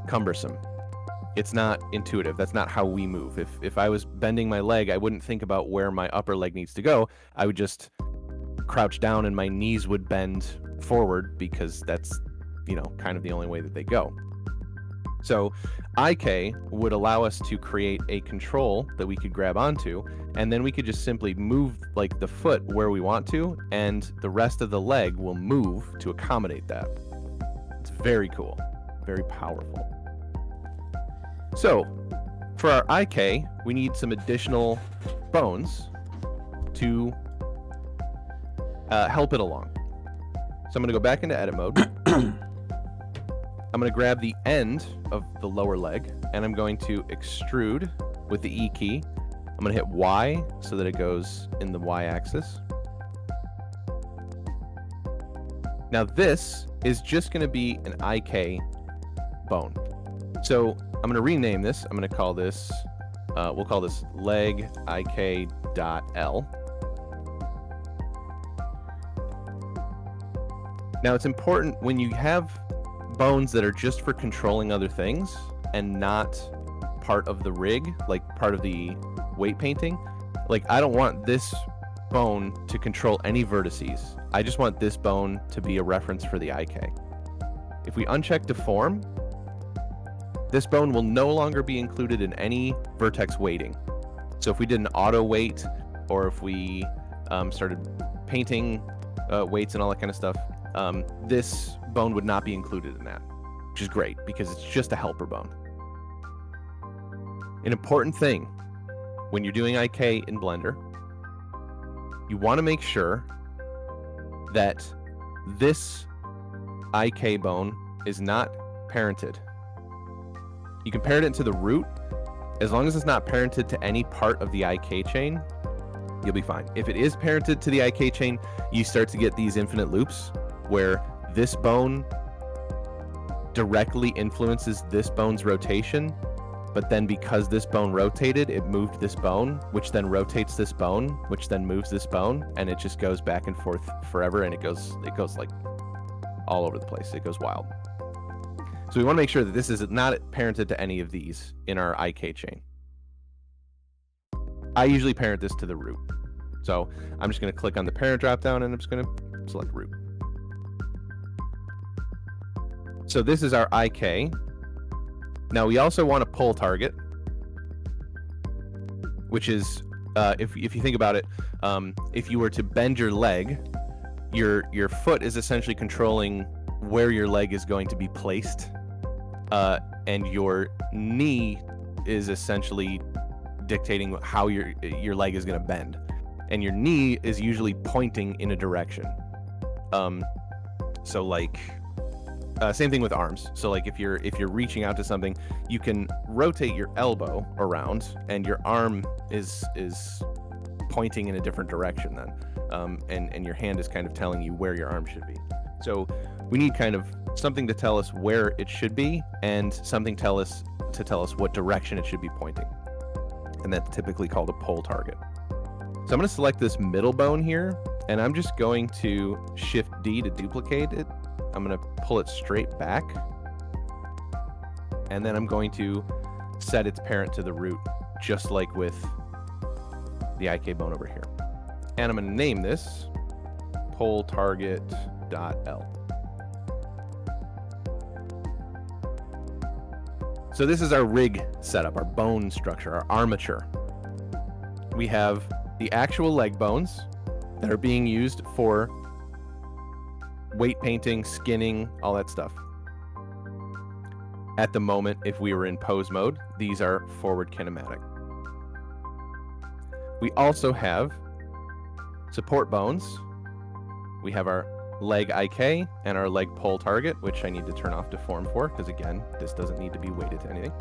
cumbersome. It's not intuitive. That's not how we move. If I was bending my leg, I wouldn't think about where my upper leg needs to go. I would just crouch down and my knees would bend forward because that's, you know, kind of the only way that they go. So IK would allow us to create a control that we could grab onto, and then we could just simply move like the foot where we want to, and the rest of the leg will move to accommodate that. It's very cool, very powerful. So for our IK, we need some additional bones to help it along. So I'm going to go back into edit mode. I'm going to grab the end of the lower leg, and I'm going to extrude with the E key. I'm going to hit Y so that it goes in the Y axis. Now this is just going to be an IK bone. So I'm going to rename this. I'm going to call this, we'll call this leg IK.L. Now it's important when you have bones that are just for controlling other things and not part of the rig, like part of the weight painting. Like I don't want this bone to control any vertices. I just want this bone to be a reference for the IK. If we uncheck deform, this bone will no longer be included in any vertex weighting. So if we did an auto weight, or if we started painting weights and all that kind of stuff, this bone would not be included in that, which is great because it's just a helper bone. An important thing when you're doing IK in Blender, you want to make sure that this IK bone is not parented. You can parent it into the root. As long as it's not parented to any part of the IK chain, you'll be fine. If it is parented to the IK chain, you start to get these infinite loops where this bone directly influences this bone's rotation, but then because this bone rotated, it moved this bone, which then rotates this bone, which then moves this bone, and it just goes back and forth forever, and it goes like all over the place. It goes wild. So we want to make sure that this is not parented to any of these in our IK chain. I usually parent this to the root. So I'm just going to click on the parent dropdown and I'm just going to select root. So this is our IK. Now we also want to pull target, which is, if you think about it, if you were to bend your leg, your foot is essentially controlling where your leg is going to be placed, and your knee is essentially dictating how your leg is going to bend, and your knee is usually pointing in a direction. So like same thing with arms. So like if you're reaching out to something, you can rotate your elbow around and your arm is pointing in a different direction then, and your hand is kind of telling you where your arm should be. So we need kind of something to tell us where it should be and something to tell us what direction it should be pointing, and that's typically called a pull target. So I'm going to select this middle bone here, and I'm just going to Shift D to duplicate it. I'm going to pull it straight back, and then I'm going to set its parent to the root, just like with the IK bone over here. And I'm going to name this pull target.L. So this is our rig setup, our bone structure, our armature. We have the actual leg bones that are being used for weight painting, skinning, all that stuff. At the moment, if we were in pose mode, these are forward kinematic. We also have support bones. We have our leg IK and our leg pull target, which I need to turn off deform for, because again, this doesn't need to be weighted to anything.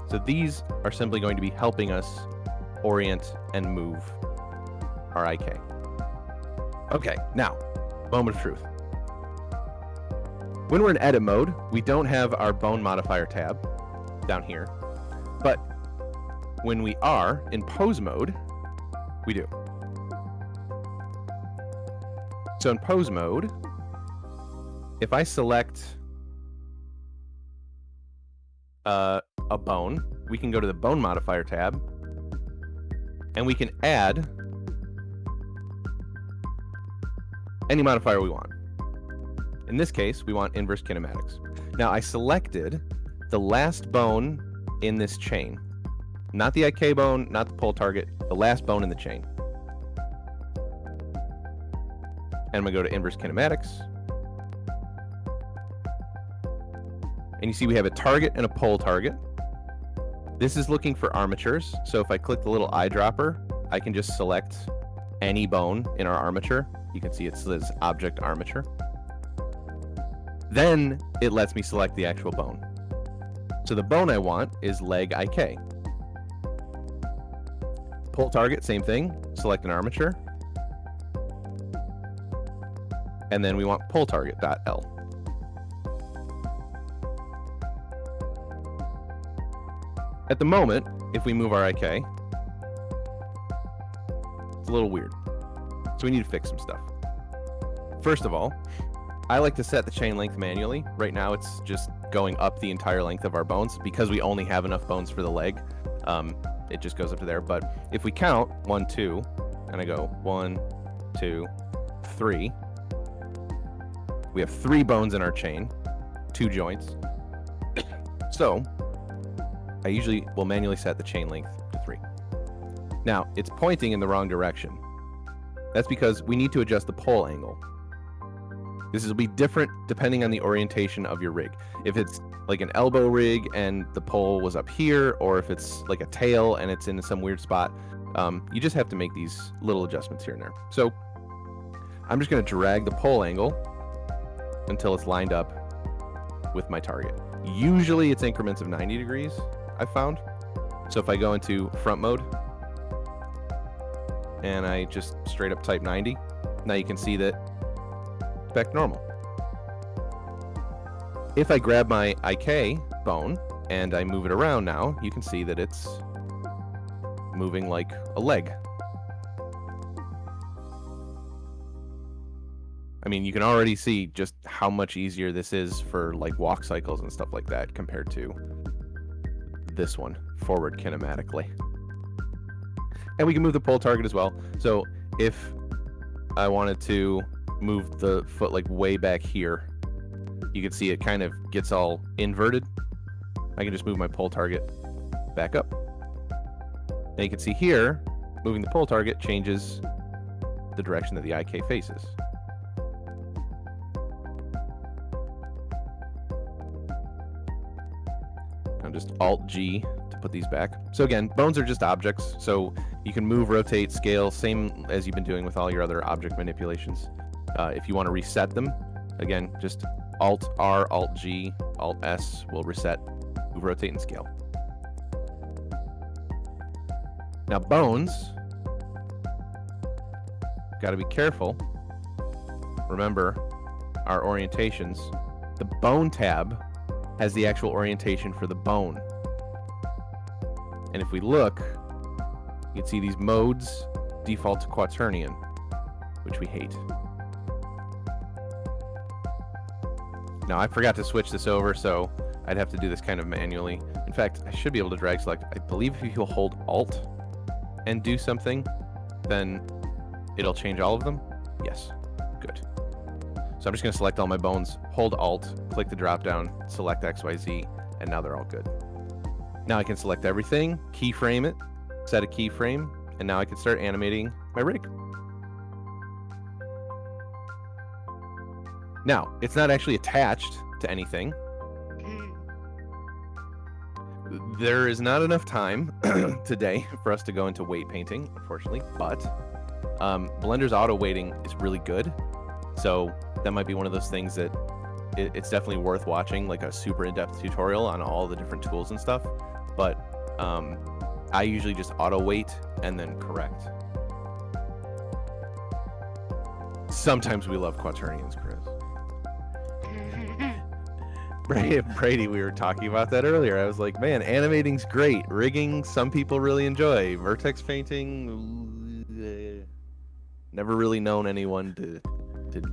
So these are simply going to be helping us orient and move our IK. Okay, now, moment of truth. When we're in edit mode, we don't have our bone modifier tab down here, but when we are in pose mode, we do. So in pose mode, if I select a bone, we can go to the bone modifier tab and we can add any modifier we want. In this case, we want inverse kinematics. Now I selected the last bone in this chain, not the IK bone, not the pull target, the last bone in the chain. And I'm going to go to inverse kinematics. And you see we have a target and a pull target. This is looking for armatures. So if I click the little eyedropper, I can just select any bone in our armature. You can see it says object armature. Then it lets me select the actual bone. So the bone I want is leg IK. Pull target, same thing. Select an armature. And then we want pull target.L. At the moment, if we move our IK, it's a little weird. So we need to fix some stuff. First of all, I like to set the chain length manually. Right now it's just going up the entire length of our bones. Because we only have enough bones for the leg, it just goes up to there. But if we count 1, 2, and I go 1, 2, 3, we have 3 bones in our chain. 2 joints. So I usually will manually set the chain length to 3. Now, it's pointing in the wrong direction. That's because we need to adjust the pole angle. This will be different depending on the orientation of your rig. If it's like an elbow rig and the pole was up here, or if it's like a tail and it's in some weird spot, you just have to make these little adjustments here and there. So I'm just going to drag the pole angle until it's lined up with my target. Usually it's increments of 90 degrees, I've found. So if I go into front mode and I just straight up type 90, now you can see that it's back to normal. If I grab my IK bone and I move it around now, you can see that it's moving like a leg. I mean, you can already see just how much easier this is for like walk cycles and stuff like that compared to this one, forward kinematically. And we can move the pole target as well. So if I wanted to move the foot like way back here, you can see it kind of gets all inverted. I can just move my pole target back up. Now you can see here, moving the pole target changes the direction that the IK faces. Now just Alt-G to put these back. So again, bones are just objects, so you can move, rotate, scale, same as you've been doing with all your other object manipulations. If you want to reset them, again, just Alt-R, Alt-G, Alt-S will reset, move, rotate, and scale. Now bones, got to be careful. Remember our orientations. The bone tab has the actual orientation for the bone. And if we look, you can see these modes default to quaternion, which we hate. Now I forgot to switch this over, so I'd have to do this kind of manually. In fact, I should be able to drag select. I believe if you'll hold Alt and do something, then it'll change all of them. Yes, good. So I'm just going to select all my bones, hold Alt, click the drop down, select XYZ, and now they're all good. Now I can select everything, keyframe it, set a keyframe, and now I can start animating my rig. Now, it's not actually attached to anything. There is not enough time today for us to go into weight painting, unfortunately, but Blender's auto weighting is really good. So that might be one of those things that it's definitely worth watching, like a super in-depth tutorial on all the different tools and stuff. But I usually just auto weight and then correct. Sometimes we love quaternions, Chris. Brady, we were talking about that earlier. I was like, man, animating's great. Rigging, some people really enjoy. Vertex painting, never really known anyone to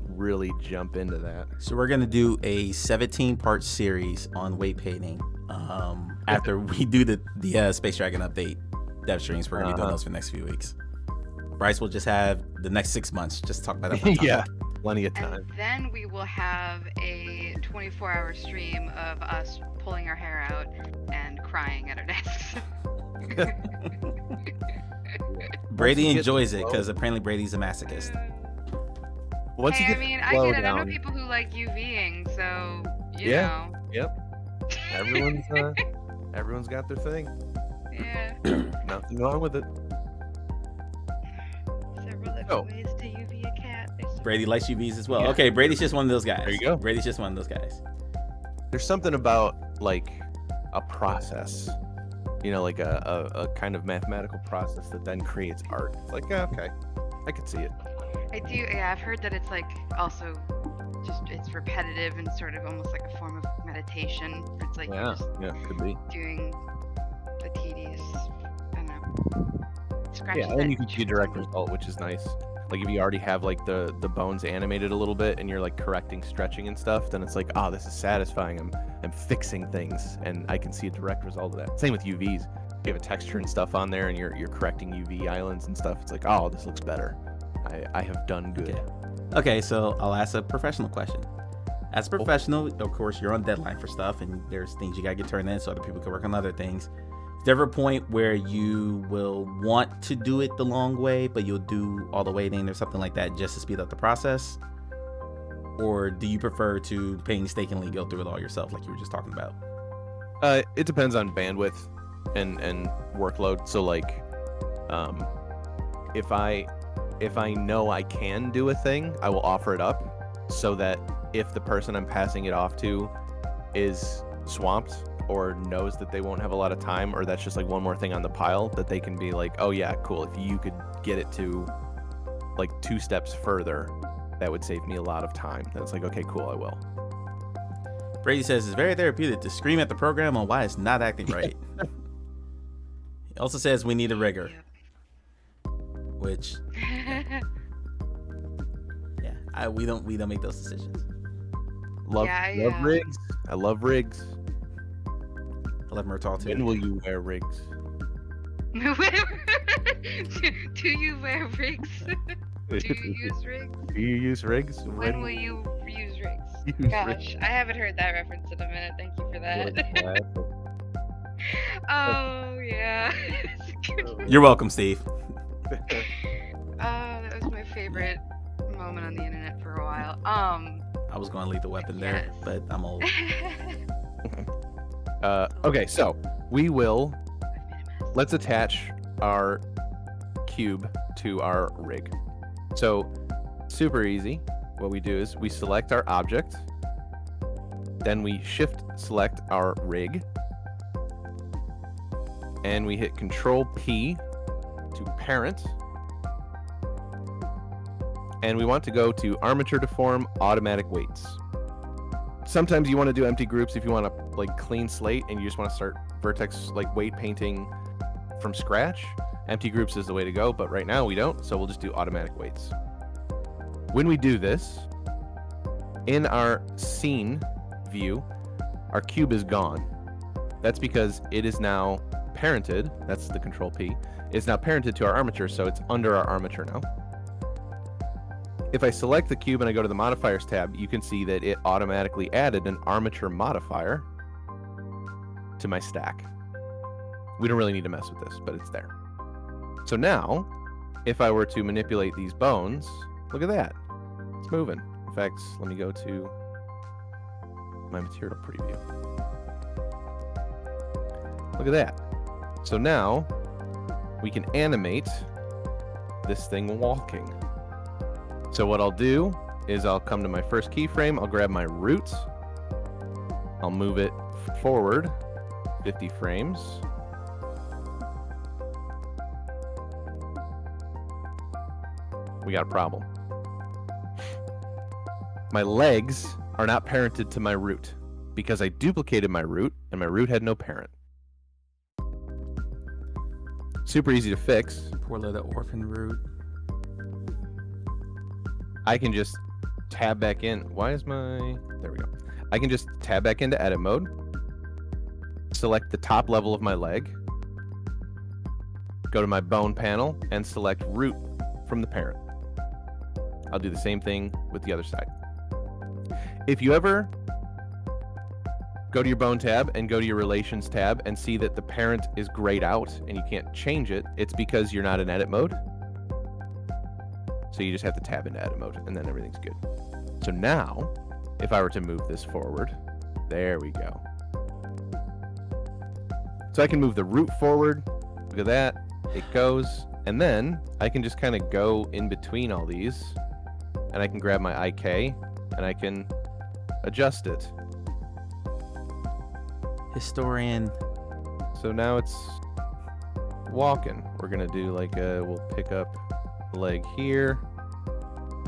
really jump into that. So we're gonna do a 17-part series on weight painting. After we do the Space Dragon update dev streams, we're gonna be doing those for the next few weeks. Bryce will just have the next 6 months just talk about that. Yeah, plenty of time. And then we will have a 24-hour stream of us pulling our hair out and crying at our desks. Brady enjoys it because apparently Brady's a masochist. Once hey, you get I mean, I get it. I know people who like UVing, so you know. Yep. Everyone's got their thing. Yeah. Nothing wrong with it. Several different ways to UV a cat. Brady likes UVs as well. Yeah. Okay, Brady's just one of those guys. There you go. Brady's just one of those guys. There's something about like a process, you know, like a kind of mathematical process that then creates art. It's like, yeah, okay, I could see it. I do, yeah, I've heard that it's like also just, it's repetitive and sort of almost like a form of meditation. It's like you're just could be. doing the tedious, I don't know, scratch Yeah, and you can see a direct result, which is nice. Like if you already have like the bones animated a little bit and you're like correcting stretching and stuff, then it's like, oh, this is satisfying. I'm fixing things and I can see a direct result of that. Same with UVs. If you have a texture and stuff on there and you're correcting UV islands and stuff, it's like, oh, this looks better. I have done good. Okay, so I'll ask a professional question. As a professional, of course, you're on deadline for stuff, and there's things you gotta get turned in so other people can work on other things. Is there ever a point where you will want to do it the long way, but you'll do all the waiting or something like that just to speed up the process? Or do you prefer to painstakingly go through it all yourself, like you were just talking about? It depends on bandwidth and workload. So like, if I know I can do a thing, I will offer it up, so that if the person I'm passing it off to is swamped or knows that they won't have a lot of time, or that's just like one more thing on the pile, that they can be like, oh yeah, cool, if you could get it to like 2 steps further, that would save me a lot of time. That's like, okay, cool, I will. Brady says it's very therapeutic to scream at the program on why it's not acting right. He also says we need a rigger, which we don't make those decisions. Love rigs. I love rigs. I love Murtaugh too. When will you wear rigs? Do you wear rigs? Do you use rigs? Do you use rigs? When will you use rigs? Gosh, I haven't heard that reference in a minute. Thank you for that. Oh, yeah. You're welcome, Steve. That was my favorite moment on the internet for a while. I was going to leave the weapon there, but I'm old. Okay, so let's attach our cube to our rig. So super easy. What we do is we select our object, then we shift select our rig, and we hit Control P to parent, and we want to go to armature deform automatic weights. Sometimes you want to do empty groups if you want to like clean slate and you just want to start vertex like weight painting from scratch. Empty groups is the way to go, but right now we don't, so we'll just do automatic weights. When we do this, in our scene view, our cube is gone. That's because it is now parented, that's the Control P, it's now parented to our armature, so it's under our armature now. If I select the cube and I go to the modifiers tab, you can see that it automatically added an armature modifier to my stack. We don't really need to mess with this, but it's there. So now, if I were to manipulate these bones, look at that. It's moving. In fact, let me go to my material preview. Look at that. So now, we can animate this thing walking. So what I'll do is I'll come to my first keyframe, I'll grab my root, I'll move it forward 50 frames. We got a problem. My legs are not parented to my root because I duplicated my root and my root had no parent. Super easy to fix. Poor little orphan root. I can just tab back in. Why is my... There we go. I can just tab back into edit mode, select the top level of my leg, go to my bone panel, and select root from the parent. I'll do the same thing with the other side. If you ever go to your bone tab and go to your relations tab and see that the parent is grayed out and you can't change it, it's because you're not in edit mode. So you just have to tab into edit mode and then everything's good. So now, if I were to move this forward, there we go. So I can move the root forward. Look at that. It goes. And then I can just kind of go in between all these and I can grab my IK and I can adjust it. Historian. So now it's walking. We're going to do like we'll pick up the leg here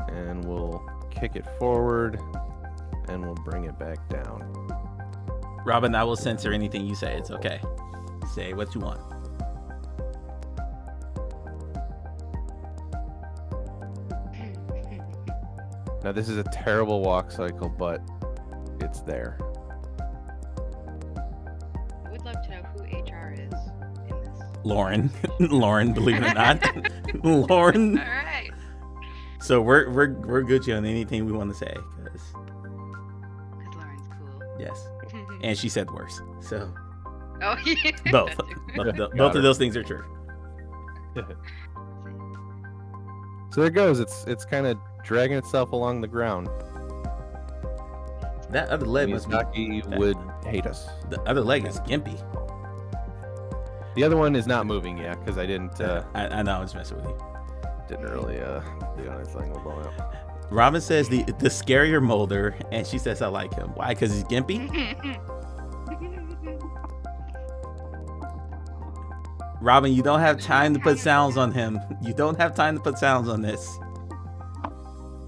and we'll kick it forward and we'll bring it back down. Robin, I will censor anything you say. It's okay. Say what you want. Now this is a terrible walk cycle, but it's there. I would love to know who HR is in this. Lauren. Lauren, believe it or not. Lauren. All right. So we're Gucci on anything we want to say. Yes. And she said worse. So Oh yeah. both. that too. Both of those things are true. So there it goes. It's kind of dragging itself along the ground. That other leg must be. Miyazaki would hate us. The other leg is gimpy. The other one is not moving yet because I didn't I know I was messing with you. didn't really do anything with it. Robin says the scarier Molder, and she says I like him. Why? Because he's gimpy. Robin, you don't have time to put sounds on him. You don't have time to put sounds on this.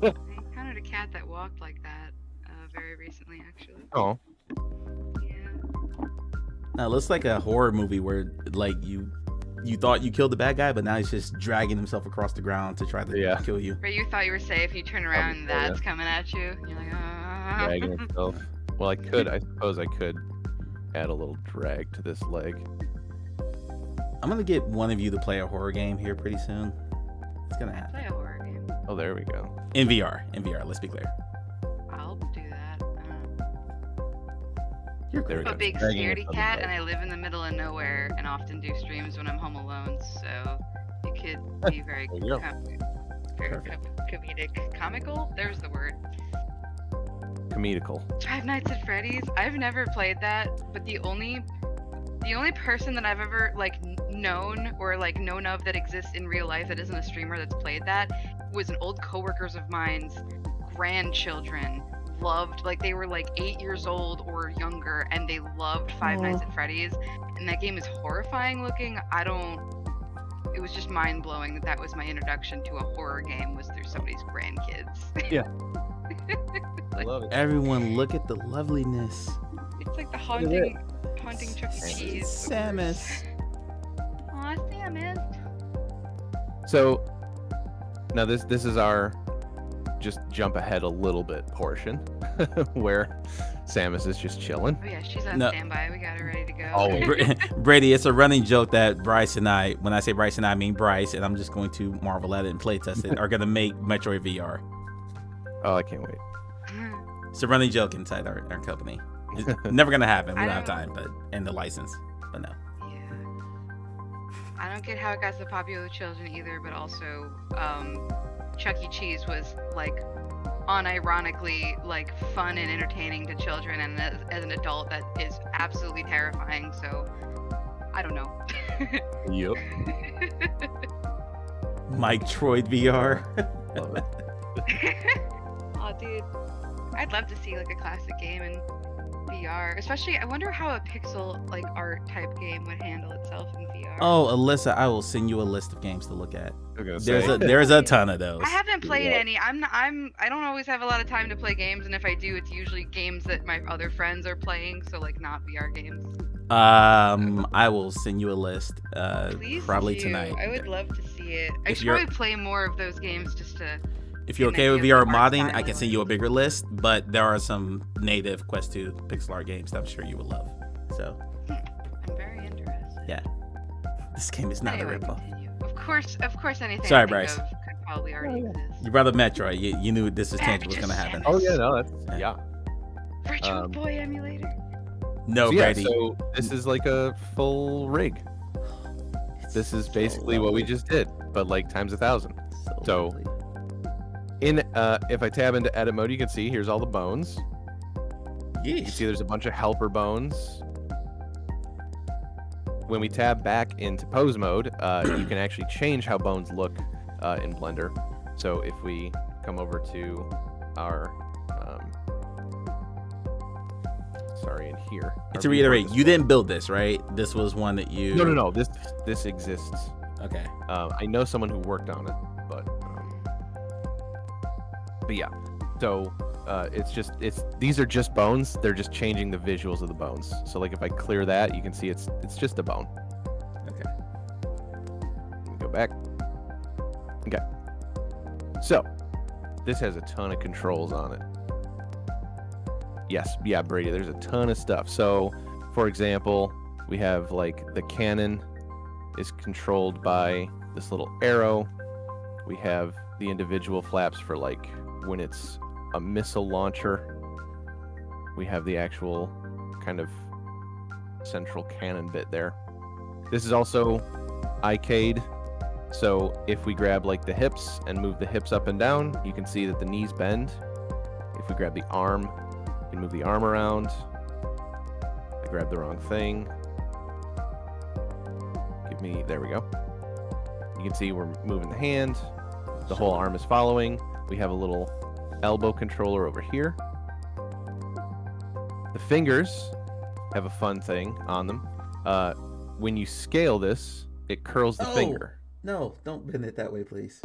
I encountered a cat that walked like that very recently, actually. Oh, Yeah. Now it looks like a horror movie where like you thought you killed the bad guy, but now he's just dragging himself across the ground to try to kill you. But you thought you were safe. You turn around and that's coming at you. You're like, ah. dragging itself. Well, I suppose I could add a little drag to this leg. I'm gonna get one of you to play a horror game here pretty soon. It's gonna happen. Play a horror game. Oh, there we go. In VR. Let's be clear. I'll do that. You're There we I'm go. a big Dragging scaredy itself cat, away. and I live in the middle of nowhere, and often do streams when I'm home alone. So it could be very, There you go. comedic, comical. There's the word. Comedical. Five Nights at Freddy's. I've never played that, but the only person that I've ever known or known of that exists in real life that isn't a streamer that's played that was an old coworkers of mine's grandchildren loved, they were 8 years old or younger, and they loved Five Nights at Freddy's, and that game is horrifying looking. It was just mind blowing that was my introduction to a horror game, was through somebody's grandkids. Yeah. I love it. Everyone, look at the loveliness. It's like the haunting Chuck E. Cheese. Samus. Aw, Samus. So now this is our just jump ahead a little bit portion where Samus is just chilling. Oh yeah, she's on No. standby. We got her ready to go. Always. Brady, it's a running joke that Bryce and I, when I say Bryce and I mean Bryce, and I'm just going to marvel at it and play test it, are going to make Metroid VR. Oh, I can't wait. It's a running joke inside our company. It's never going to happen. We I don't have don't- time, and the license. But no. Yeah. I don't get how it got so popular with children either, but also Chuck E. Cheese was unironically fun and entertaining to children, and as an adult that is absolutely terrifying. So I don't know. Yep. Mike Troid VR. Love it. Oh, dude, I'd love to see a classic game in VR. Especially, I wonder how a pixel art type game would handle itself in VR. Oh, Alyssa, I will send you a list of games to look at. I was gonna There's say. there's a ton of those. I haven't played Yeah. any. I don't always have a lot of time to play games, and if I do, it's usually games that my other friends are playing, so not VR games. I will send you a list. Please Probably do. tonight. I would love to see it. I If should you're- probably play more of those games just to. If you're an okay with idea VR of the art modding, style I can and send you a bigger list, but there are some native Quest 2 pixel art games that I'm sure you would love. So, I'm very interested. this game is not Anyway, a ripoff. continue. Of course, anything Sorry, I think Bryce. of could probably already exist. Your brother Metroid, you knew this was Yeah, tangible was going to just happen. Samus. Oh yeah, no, that's Yeah. yeah. Virtual Boy emulator. No, So, yeah, Brady. so this is like a full rig. This is basically what we just did, but times 1,000. So- lovely. In if I tab into edit mode, you can see here's all the bones. You can see Yeesh. there's a bunch of helper bones. When we tab back into pose mode, you can actually change how bones look in Blender. So if we come over to our, in here. our To viewport reiterate, display. you didn't build this, right? This was one that you. No. This exists. Okay. I know someone who worked on it, but yeah. So these are just bones. They're just changing the visuals of the bones. So if I clear that, you can see it's just a bone. Okay. Let me go back. Okay. So this has a ton of controls on it. Yes, yeah, Brady. There's a ton of stuff. So, for example, we have the cannon is controlled by this little arrow. We have the individual flaps for when it's a missile launcher. we have the actual kind of central cannon bit there. This is also arcade. So if we grab like the hips and move the hips up and down, you can see that the knees bend. If we grab the arm, you can move the arm around. I grabbed the wrong thing. There we go. You can see we're moving the hand. The whole arm is following. We have a little elbow controller over here. The fingers have a fun thing on them. When you scale this, it curls the finger. No, don't bend it that way, please.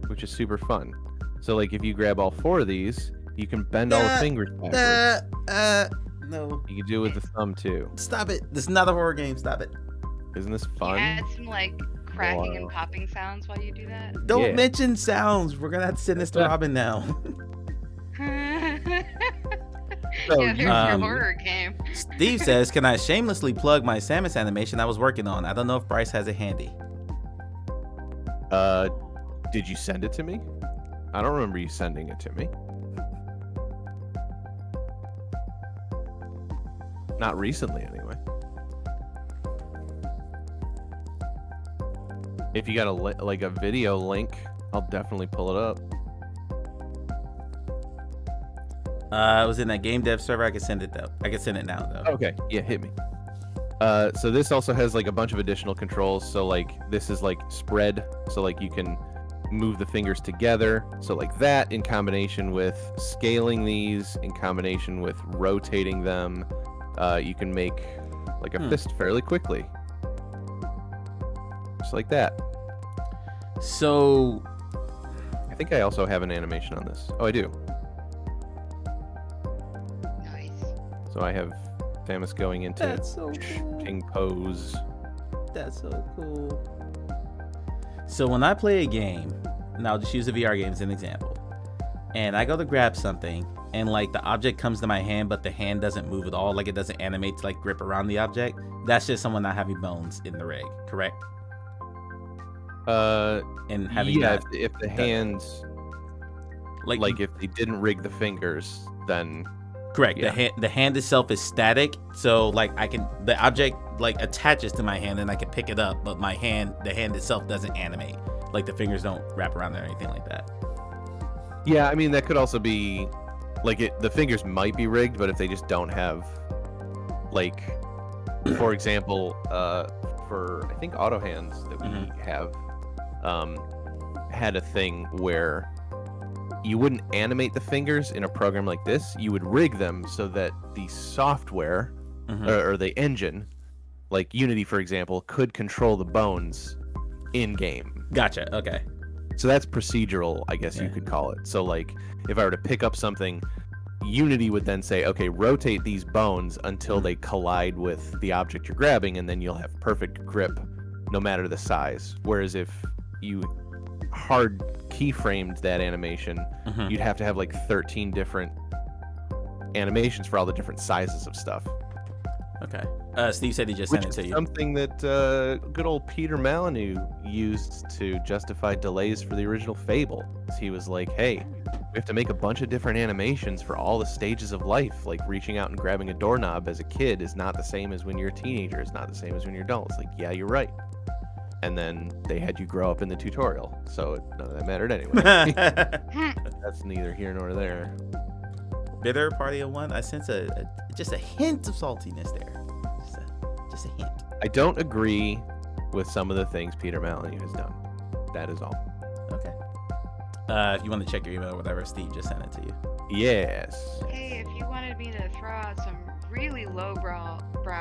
Which is super fun. So like if you grab all 4 of these, you can bend all the fingers backwards. No. You can do it with the thumb too. Stop it. This is not a horror game. Stop it. Isn't this fun? You add some like cracking and popping sounds while you do that. Don't mention sounds. We're gonna have to send this to Robin now. So, yeah, there's your horror game. Steve says, "Can I shamelessly plug my Samus animation I was working on? I don't know if Bryce has it handy." Did you send it to me? I don't remember you sending it to me. Not recently, anyway. If you got a video link, I'll definitely pull it up. It was in that game dev server. I can send it though. I can send it now though. Okay, yeah, hit me. So this also has like a bunch of additional controls. So like this is like spread. So like you can move the fingers together. So like that in combination with scaling these, in combination with rotating them, you can make like a fist fairly quickly. Just like that. So I think I also have an animation on this. Oh, I do. Nice. So I have Samus going into that's so cool. ping pose. That's so cool. So when I play a game, and I'll just use a VR game as an example, and I go to grab something, and like the object comes to my hand, but the hand doesn't move at all, like it doesn't animate to like grip around the object, that's just someone not having bones in the rig, correct? And having if the hands, like if they didn't rig the fingers, then correct. Yeah. The hand itself is static, so like the object like attaches to my hand and I can pick it up, but the hand itself doesn't animate. Like the fingers don't wrap around there or anything like that. Yeah, I mean that could also be like the fingers might be rigged, but if they just don't have, like, for example, for I think auto hands that we have had a thing where you wouldn't animate the fingers in a program like this. You would rig them so that the software or the engine, like Unity, for example, could control the bones in game. Gotcha. Okay. So that's procedural, I guess you could call it. So like if I were to pick up something, Unity would then say, okay, rotate these bones until they collide with the object you're grabbing, and then you'll have perfect grip no matter the size. Whereas if you hard keyframed that animation, you'd have to have like 13 different animations for all the different sizes of stuff. Okay. Steve said he just sent it to you. Something that good old Peter Molyneux used to justify delays for the original Fable. He was like, hey, we have to make a bunch of different animations for all the stages of life. Like reaching out and grabbing a doorknob as a kid is not the same as when you're a teenager. It's not the same as when you're an adult. It's like, yeah, you're right. And then they had you grow up in the tutorial. So none of that mattered anyway. That's neither here nor there. Bitter party of one. I sense just a hint of saltiness there. Just a hint. I don't agree with some of the things Peter Molyneux has done. That is all. Okay. If you want to check your email or whatever, Steve just sent it to you. Yes. Hey, if you wanted me to throw out some really lowbrow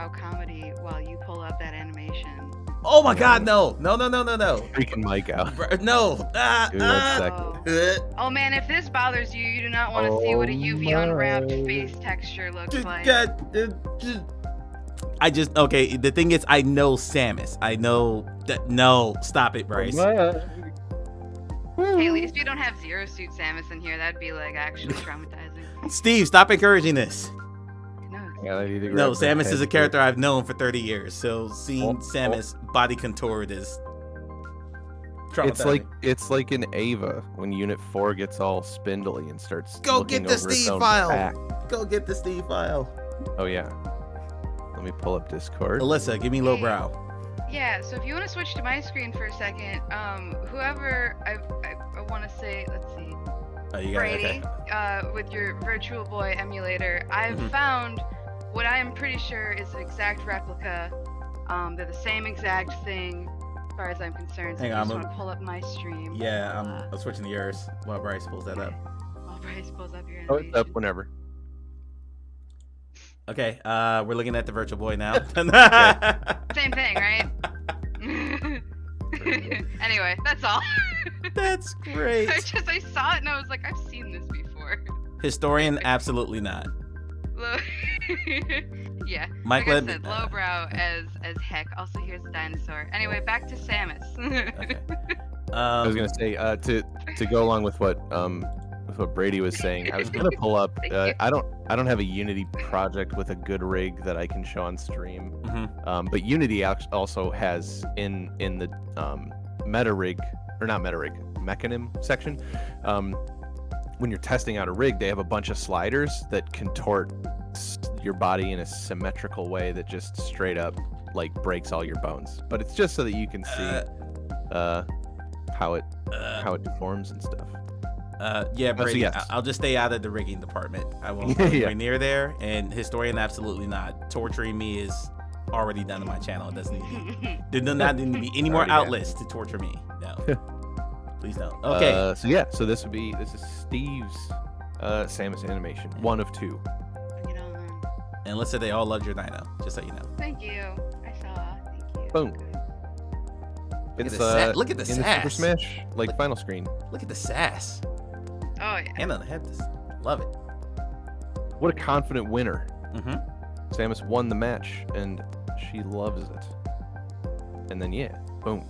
comedy while you pull up that animation. Oh my God, no. Freaking Mike out. No. Give me 1 second. Oh man, if this bothers you, you do not want to see what a UV unwrapped face texture looks like. Okay, the thing is, I know Samus. I know that. No, stop it, Bryce. Hey, at least you don't have Zero Suit Samus in here. That'd be like actually traumatizing. Steve, stop encouraging this. No, Samus is a character I've known for 30 years, so seeing Samus body contoured is It's like in Ava when Unit 4 gets all spindly and starts Go looking get the over its Steve own file. back. Go get the Steve file. Oh yeah. Let me pull up Discord. Alyssa, give me lowbrow. Yeah, so if you want to switch to my screen for a second, whoever I want to say, let's see, Oh, you got Brady, it. Okay. with your Virtual Boy emulator, I've found what I am pretty sure is an exact replica. They're the same exact thing, as far as I'm concerned. So Hang I on, just want to pull up my stream. Yeah, I'm switching to yours while Bryce pulls that up. While Bryce pulls up your Oh, animation. it's up whenever. Okay, we're looking at the Virtual Boy now. Same thing, right? Anyway, that's all. That's great. I saw it and I was like, I've seen this before. Historian, absolutely not. Yeah. Mike, like I said, lowbrow as heck. Also, here's a dinosaur. Anyway, back to Samus. Okay. I was gonna say to go along with what Brady was saying. I was gonna pull up. I don't have a Unity project with a good rig that I can show on stream. But Unity also has in the meta rig, or not meta rig, mechanism section. When you're testing out a rig, they have a bunch of sliders that contort your body in a symmetrical way that just straight up like breaks all your bones. But it's just so that you can see how it deforms and stuff. Yeah, Brady, so yes. I'll just stay out of the rigging department. I won't go anywhere near there. And Historian, absolutely not. Torturing me is already done on my channel. It doesn't need there do not need to be any more outlets to torture me. No. Please don't. Okay. So this is Steve's Samus animation. One of two. Bring it on. And let's say they all loved your dino, just so you know. Thank you. I saw. Thank you. Boom. Look at the in the Super sass. Smash final screen. Look at the sass. Oh yeah. Hand on the head. Love it. What a confident winner. Mm-hmm. Samus won the match, and she loves it. And then boom.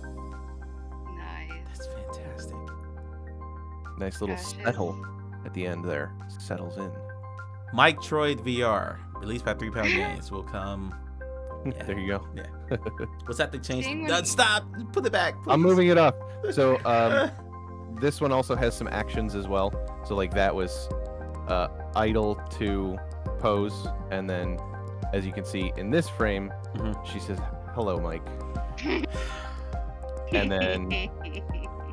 Nice. That's fantastic. Nice little settle at the end there. Settles in. Mike Troid VR, released by 3 Pound Games, will come. Yeah. There you go. Yeah. What's that thing changed? Stop! Put it back. Please. I'm moving it up. So this one also has some actions as well. So like that was idle to pose, and then as you can see in this frame, she says, "Hello, Mike." And then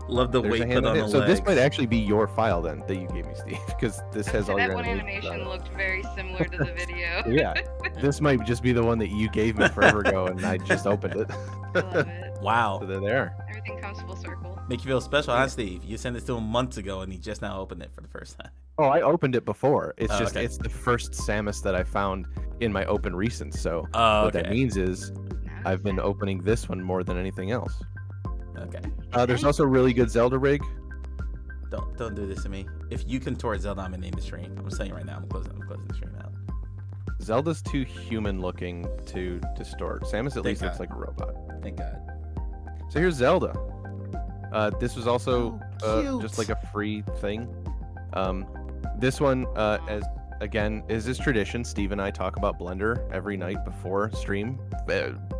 love the weight put on the legs. So this might actually be your file then that you gave me, Steve, because this has all your that one animation looked very similar to the video. Yeah, this might just be the one that you gave me forever ago, and I just opened it. I love it. Wow. So there they are. Everything comes full circle. Make you feel special, huh, Steve? You sent this to him months ago, and he just now opened it for the first time. Oh, I opened it before. It's just okay. it's the first Samus that I found in my open recent. So what that means is I've been opening this one more than anything else. Okay. There's also a really good Zelda rig. Don't do this to me. If you contort Zelda, I'm gonna name the stream. I'm saying right now, I'm closing the stream out. Zelda's too human looking to distort. Samus at least looks like a robot. Thank God. So here's Zelda. This was also just like a free thing. This one, as is tradition. Steve and I talk about Blender every night before stream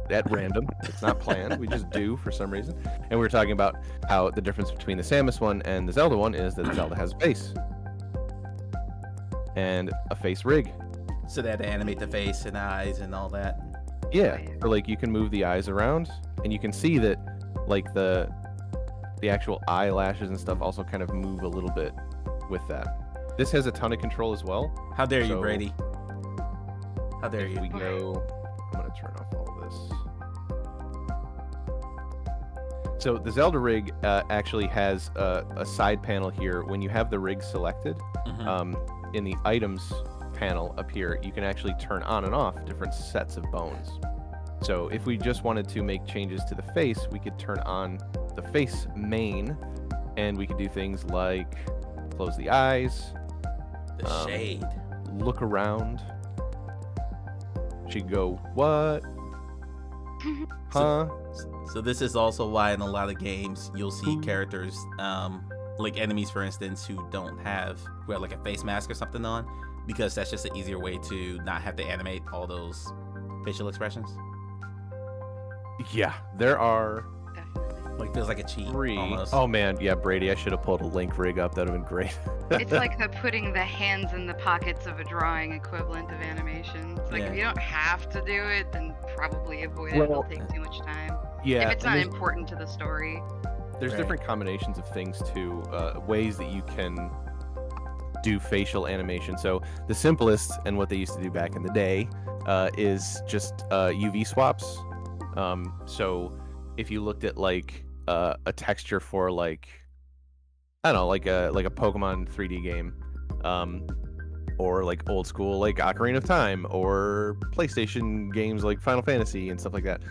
at random. It's not planned. We just do for some reason. And we were talking about how the difference between the Samus one and the Zelda one is that Zelda has a face and a face rig. So they had to animate the face and eyes and all that. Yeah, or like you can move the eyes around, and you can see that like the actual eyelashes and stuff also kind of move a little bit with that. This has a ton of control as well. How dare you, Brady? How dare you? We go. I'm gonna turn off all of this. So the Zelda rig actually has a side panel here. When you have the rig selected, in the items panel up here, you can actually turn on and off different sets of bones. So if we just wanted to make changes to the face, we could turn on the face main, and we could do things like close the eyes, the shade, look around. She'd go, what? Huh? So this is also why in a lot of games you'll see characters, like enemies, for instance, who have like a face mask or something on, because that's just an easier way to not have to animate all those facial expressions. Yeah, there are Like feels like a cheat 3. almost. Oh man, yeah, Brady, I should have pulled a link rig up. That would have been great. It's like the putting the hands in the pockets of a drawing equivalent of animation. It's like Yeah. if you don't have to do it, then probably avoid it. Well, It'll take too much time. Yeah, If it's and not there's, important to the story. there's Right. different combinations of things too, ways that you can do facial animation. So the simplest, and what they used to do back in the day, is just UV swaps. So if you looked at like a texture for like, I don't know, like a Pokemon 3D game, or like old school like Ocarina of Time or PlayStation games like Final Fantasy and stuff like that,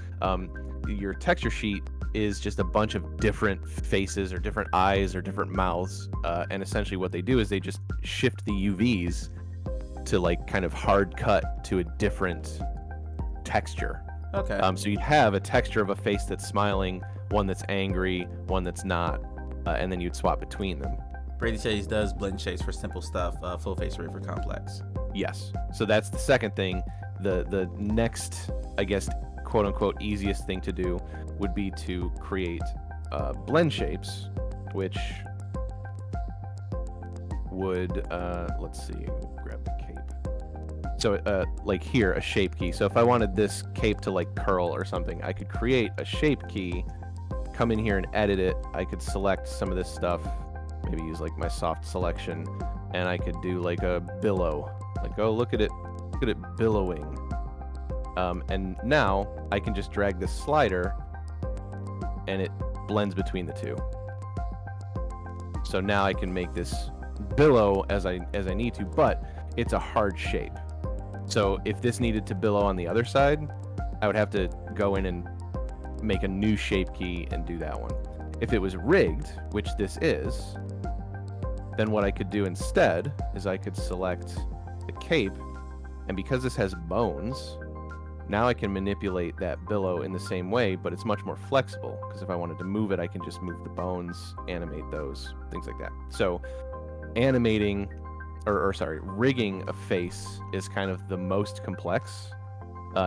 your texture sheet is just a bunch of different faces or different eyes or different mouths, and essentially what they do is they just shift the UVs to like kind of hard cut to a different texture. Okay. So you'd have a texture of a face that's smiling, one that's angry, one that's not, and then you'd swap between them. Brady Chase does blend shapes for simple stuff, full face array for complex. Yes. So that's the second thing. The next, I guess, quote unquote, easiest thing to do would be to create blend shapes, which would, let's see, grab the cape. So like here, a shape key. So if I wanted this cape to like curl or something, I could create a shape key, come in here and edit it. I could select some of this stuff, maybe use like my soft selection, and I could do like a billow. Like, oh, look at it billowing. And now I can just drag this slider and it blends between the two. So now I can make this billow as I need to, but it's a hard shape. So if this needed to billow on the other side, I would have to go in and make a new shape key and do that one. If it was rigged, which this is, then what I could do instead is I could select the cape, and because this has bones, now I can manipulate that billow in the same way, but it's much more flexible, because if I wanted to move it, I can just move the bones, animate those, things like that. So animating, rigging a face is kind of the most complex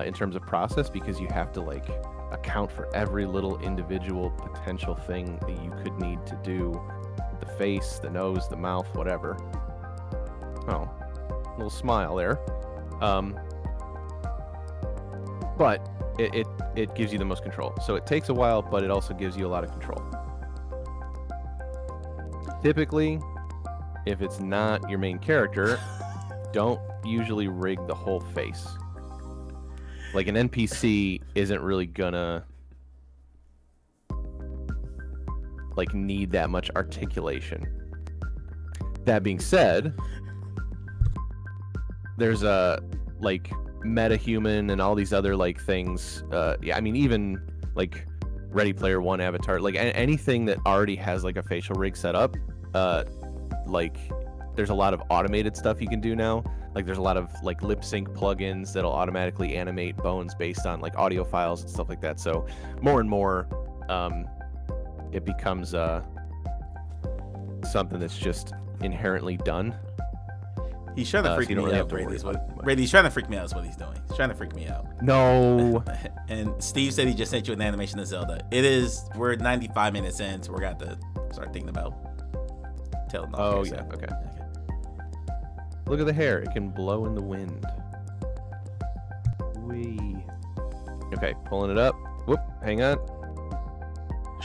in terms of process, because you have to like account for every little individual potential thing that you could need to do. The face, the nose, the mouth, whatever. Oh, little smile there. But it gives you the most control. So it takes a while, but it also gives you a lot of control. Typically, if it's not your main character, don't usually rig the whole face. Like an NPC isn't really gonna like need that much articulation. That being said, there's a like metahuman and all these other like things. Yeah, I mean even like Ready Player One avatar, like anything that already has like a facial rig set up. Like there's a lot of automated stuff you can do now. Like there's a lot of like lip sync plugins that'll automatically animate bones based on like audio files and stuff like that. So more and more, it becomes something that's just inherently done. He's trying to freak you don't me really out, have to Brady. worry Is about what, it much. Brady, he's trying to freak me out is what he's doing. He's trying to freak me out. No. And Steve said he just sent you an animation of Zelda. We're 95 minutes in, so we're going to have to start thinking about telling off. Oh here, yeah. so. Okay. Look at the hair. It can blow in the wind. Wee. Okay, pulling it up. Whoop. Hang on.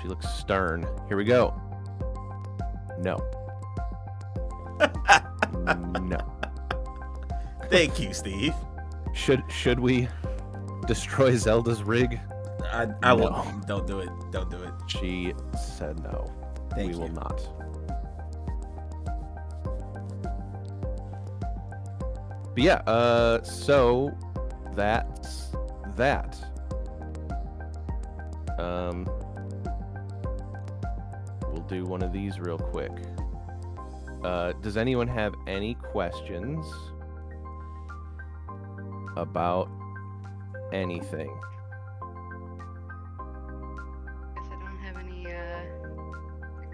She looks stern. Here we go. No. No. Thank you, Steve. Should we destroy Zelda's rig? I will. Don't do it. Don't do it. She said no. Thank we you. will not. But yeah, so that's that. We'll do one of these real quick. Does anyone have any questions about anything? Guess I don't have any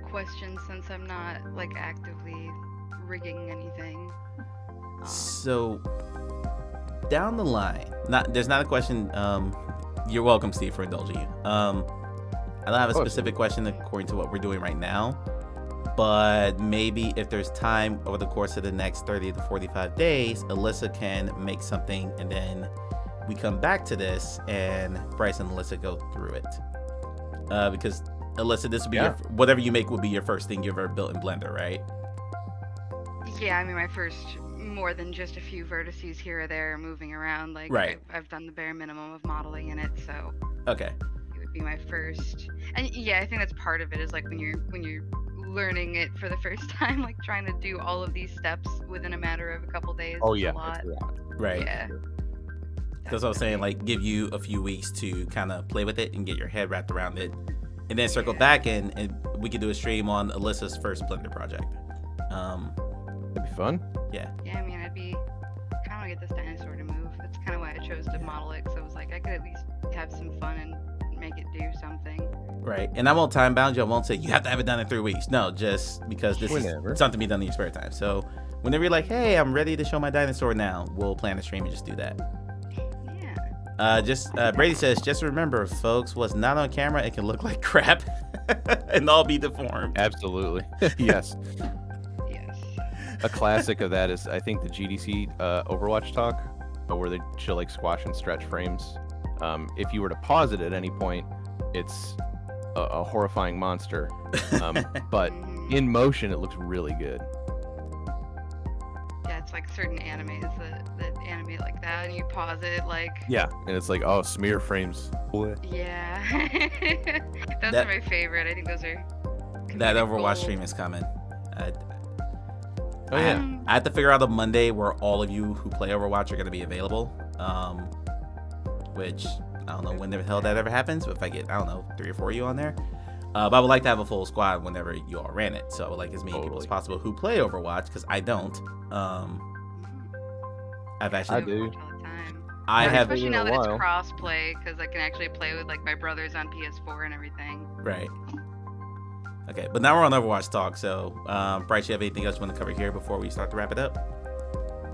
questions since I'm not like actively rigging anything. So down the line, there's not a question. You're welcome, Steve, for indulging you. I don't have a Oh, specific question according to what we're doing right now, but maybe if there's time over the course of the next 30 to 45 days, Alyssa can make something, and then we come back to this, and Bryce and Alyssa go through it. Because Alyssa, this will be whatever you make will be your first thing you ever built in Blender, right? Yeah, I mean, my first, more than just a few vertices here or there moving around. Like, Right. I've done the bare minimum of modeling in it, so Okay. it would be my first. And yeah, I think that's part of it, is like when you're learning it for the first time, like trying to do all of these steps within a matter of a couple days. Oh is yeah, a lot. that's a lot. Right. Yeah. That's what I was saying, like give you a few weeks to kind of play with it and get your head wrapped around it, and then circle back and we could do a stream on Alyssa's first Blender project. That'd be fun. Yeah, I mean, I kind of get this dinosaur to move. That's kind of why I chose to model it, because I was like, I could at least have some fun and make it do something. Right, and I won't time bound you. I won't say you have to have it done in 3 weeks. No, just because this is something to be done in your spare time. So whenever you're like, hey, I'm ready to show my dinosaur now, we'll plan a stream and just do that. Brady says, just remember, folks, what's not on camera, it can look like crap and all be deformed. Absolutely. Yes. Yes. A classic of that is, I think, the GDC Overwatch talk, where they show like squash and stretch frames. If you were to pause it at any point, it's a horrifying monster. But in motion, it looks really good. Yeah, it's like certain animes that animate like that, and you pause it like. Yeah, and it's like, oh, smear frames. Yeah. Those are my favorite. I think those are. That Overwatch gold. stream is coming. Oh yeah. I have to figure out a Monday where all of you who play Overwatch are going to be available. Which I don't know when the hell that ever happens, but if I get, I don't know, 3 or 4 of you on there. But I would like to have a full squad whenever you all ran it. So I would like as many people as possible who play Overwatch, because I don't. I've actually. I do. All the time. I have. Especially now that it's cross-play, because I can actually play with like my brothers on PS4 and everything. Right. Okay, but now we're on Overwatch talk. So, Bryce, you have anything else you want to cover here before we start to wrap it up?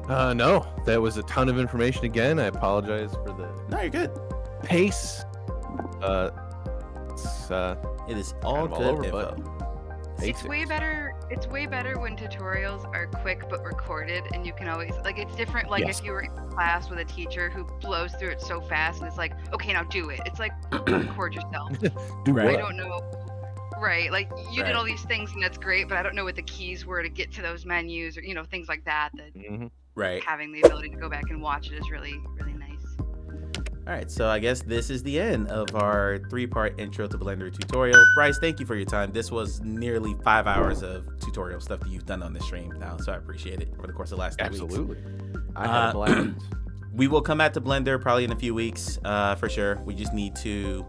No, that was a ton of information again. I apologize for the No, you're good. pace. It is all kind of good all over, info. It's way better. It's way better when tutorials are quick but recorded, and you can always like. It's different. Like if you were in class with a teacher who blows through it so fast, and it's like, okay, now do it. It's like record yourself. Right. I don't know. Right, like you did all these things, and that's great, but I don't know what the keys were to get to those menus, or things like that. That having the ability to go back and watch it is really, really nice. All right, so I guess this is the end of our 3-part intro to Blender tutorial. Bryce, thank you for your time. This was nearly 5 hours of tutorial stuff that you've done on the stream now, so I appreciate it over the course of the last 2 weeks. Absolutely. I had a blast. We will come back to Blender probably in a few weeks, for sure. We just need to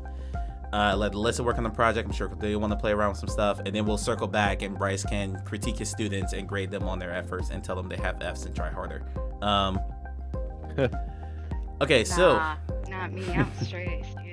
let Alyssa work on the project. I'm sure they want to play around with some stuff, and then we'll circle back and Bryce can critique his students and grade them on their efforts and tell them they have Fs and try harder. Okay, so Not me. I'm straight A student.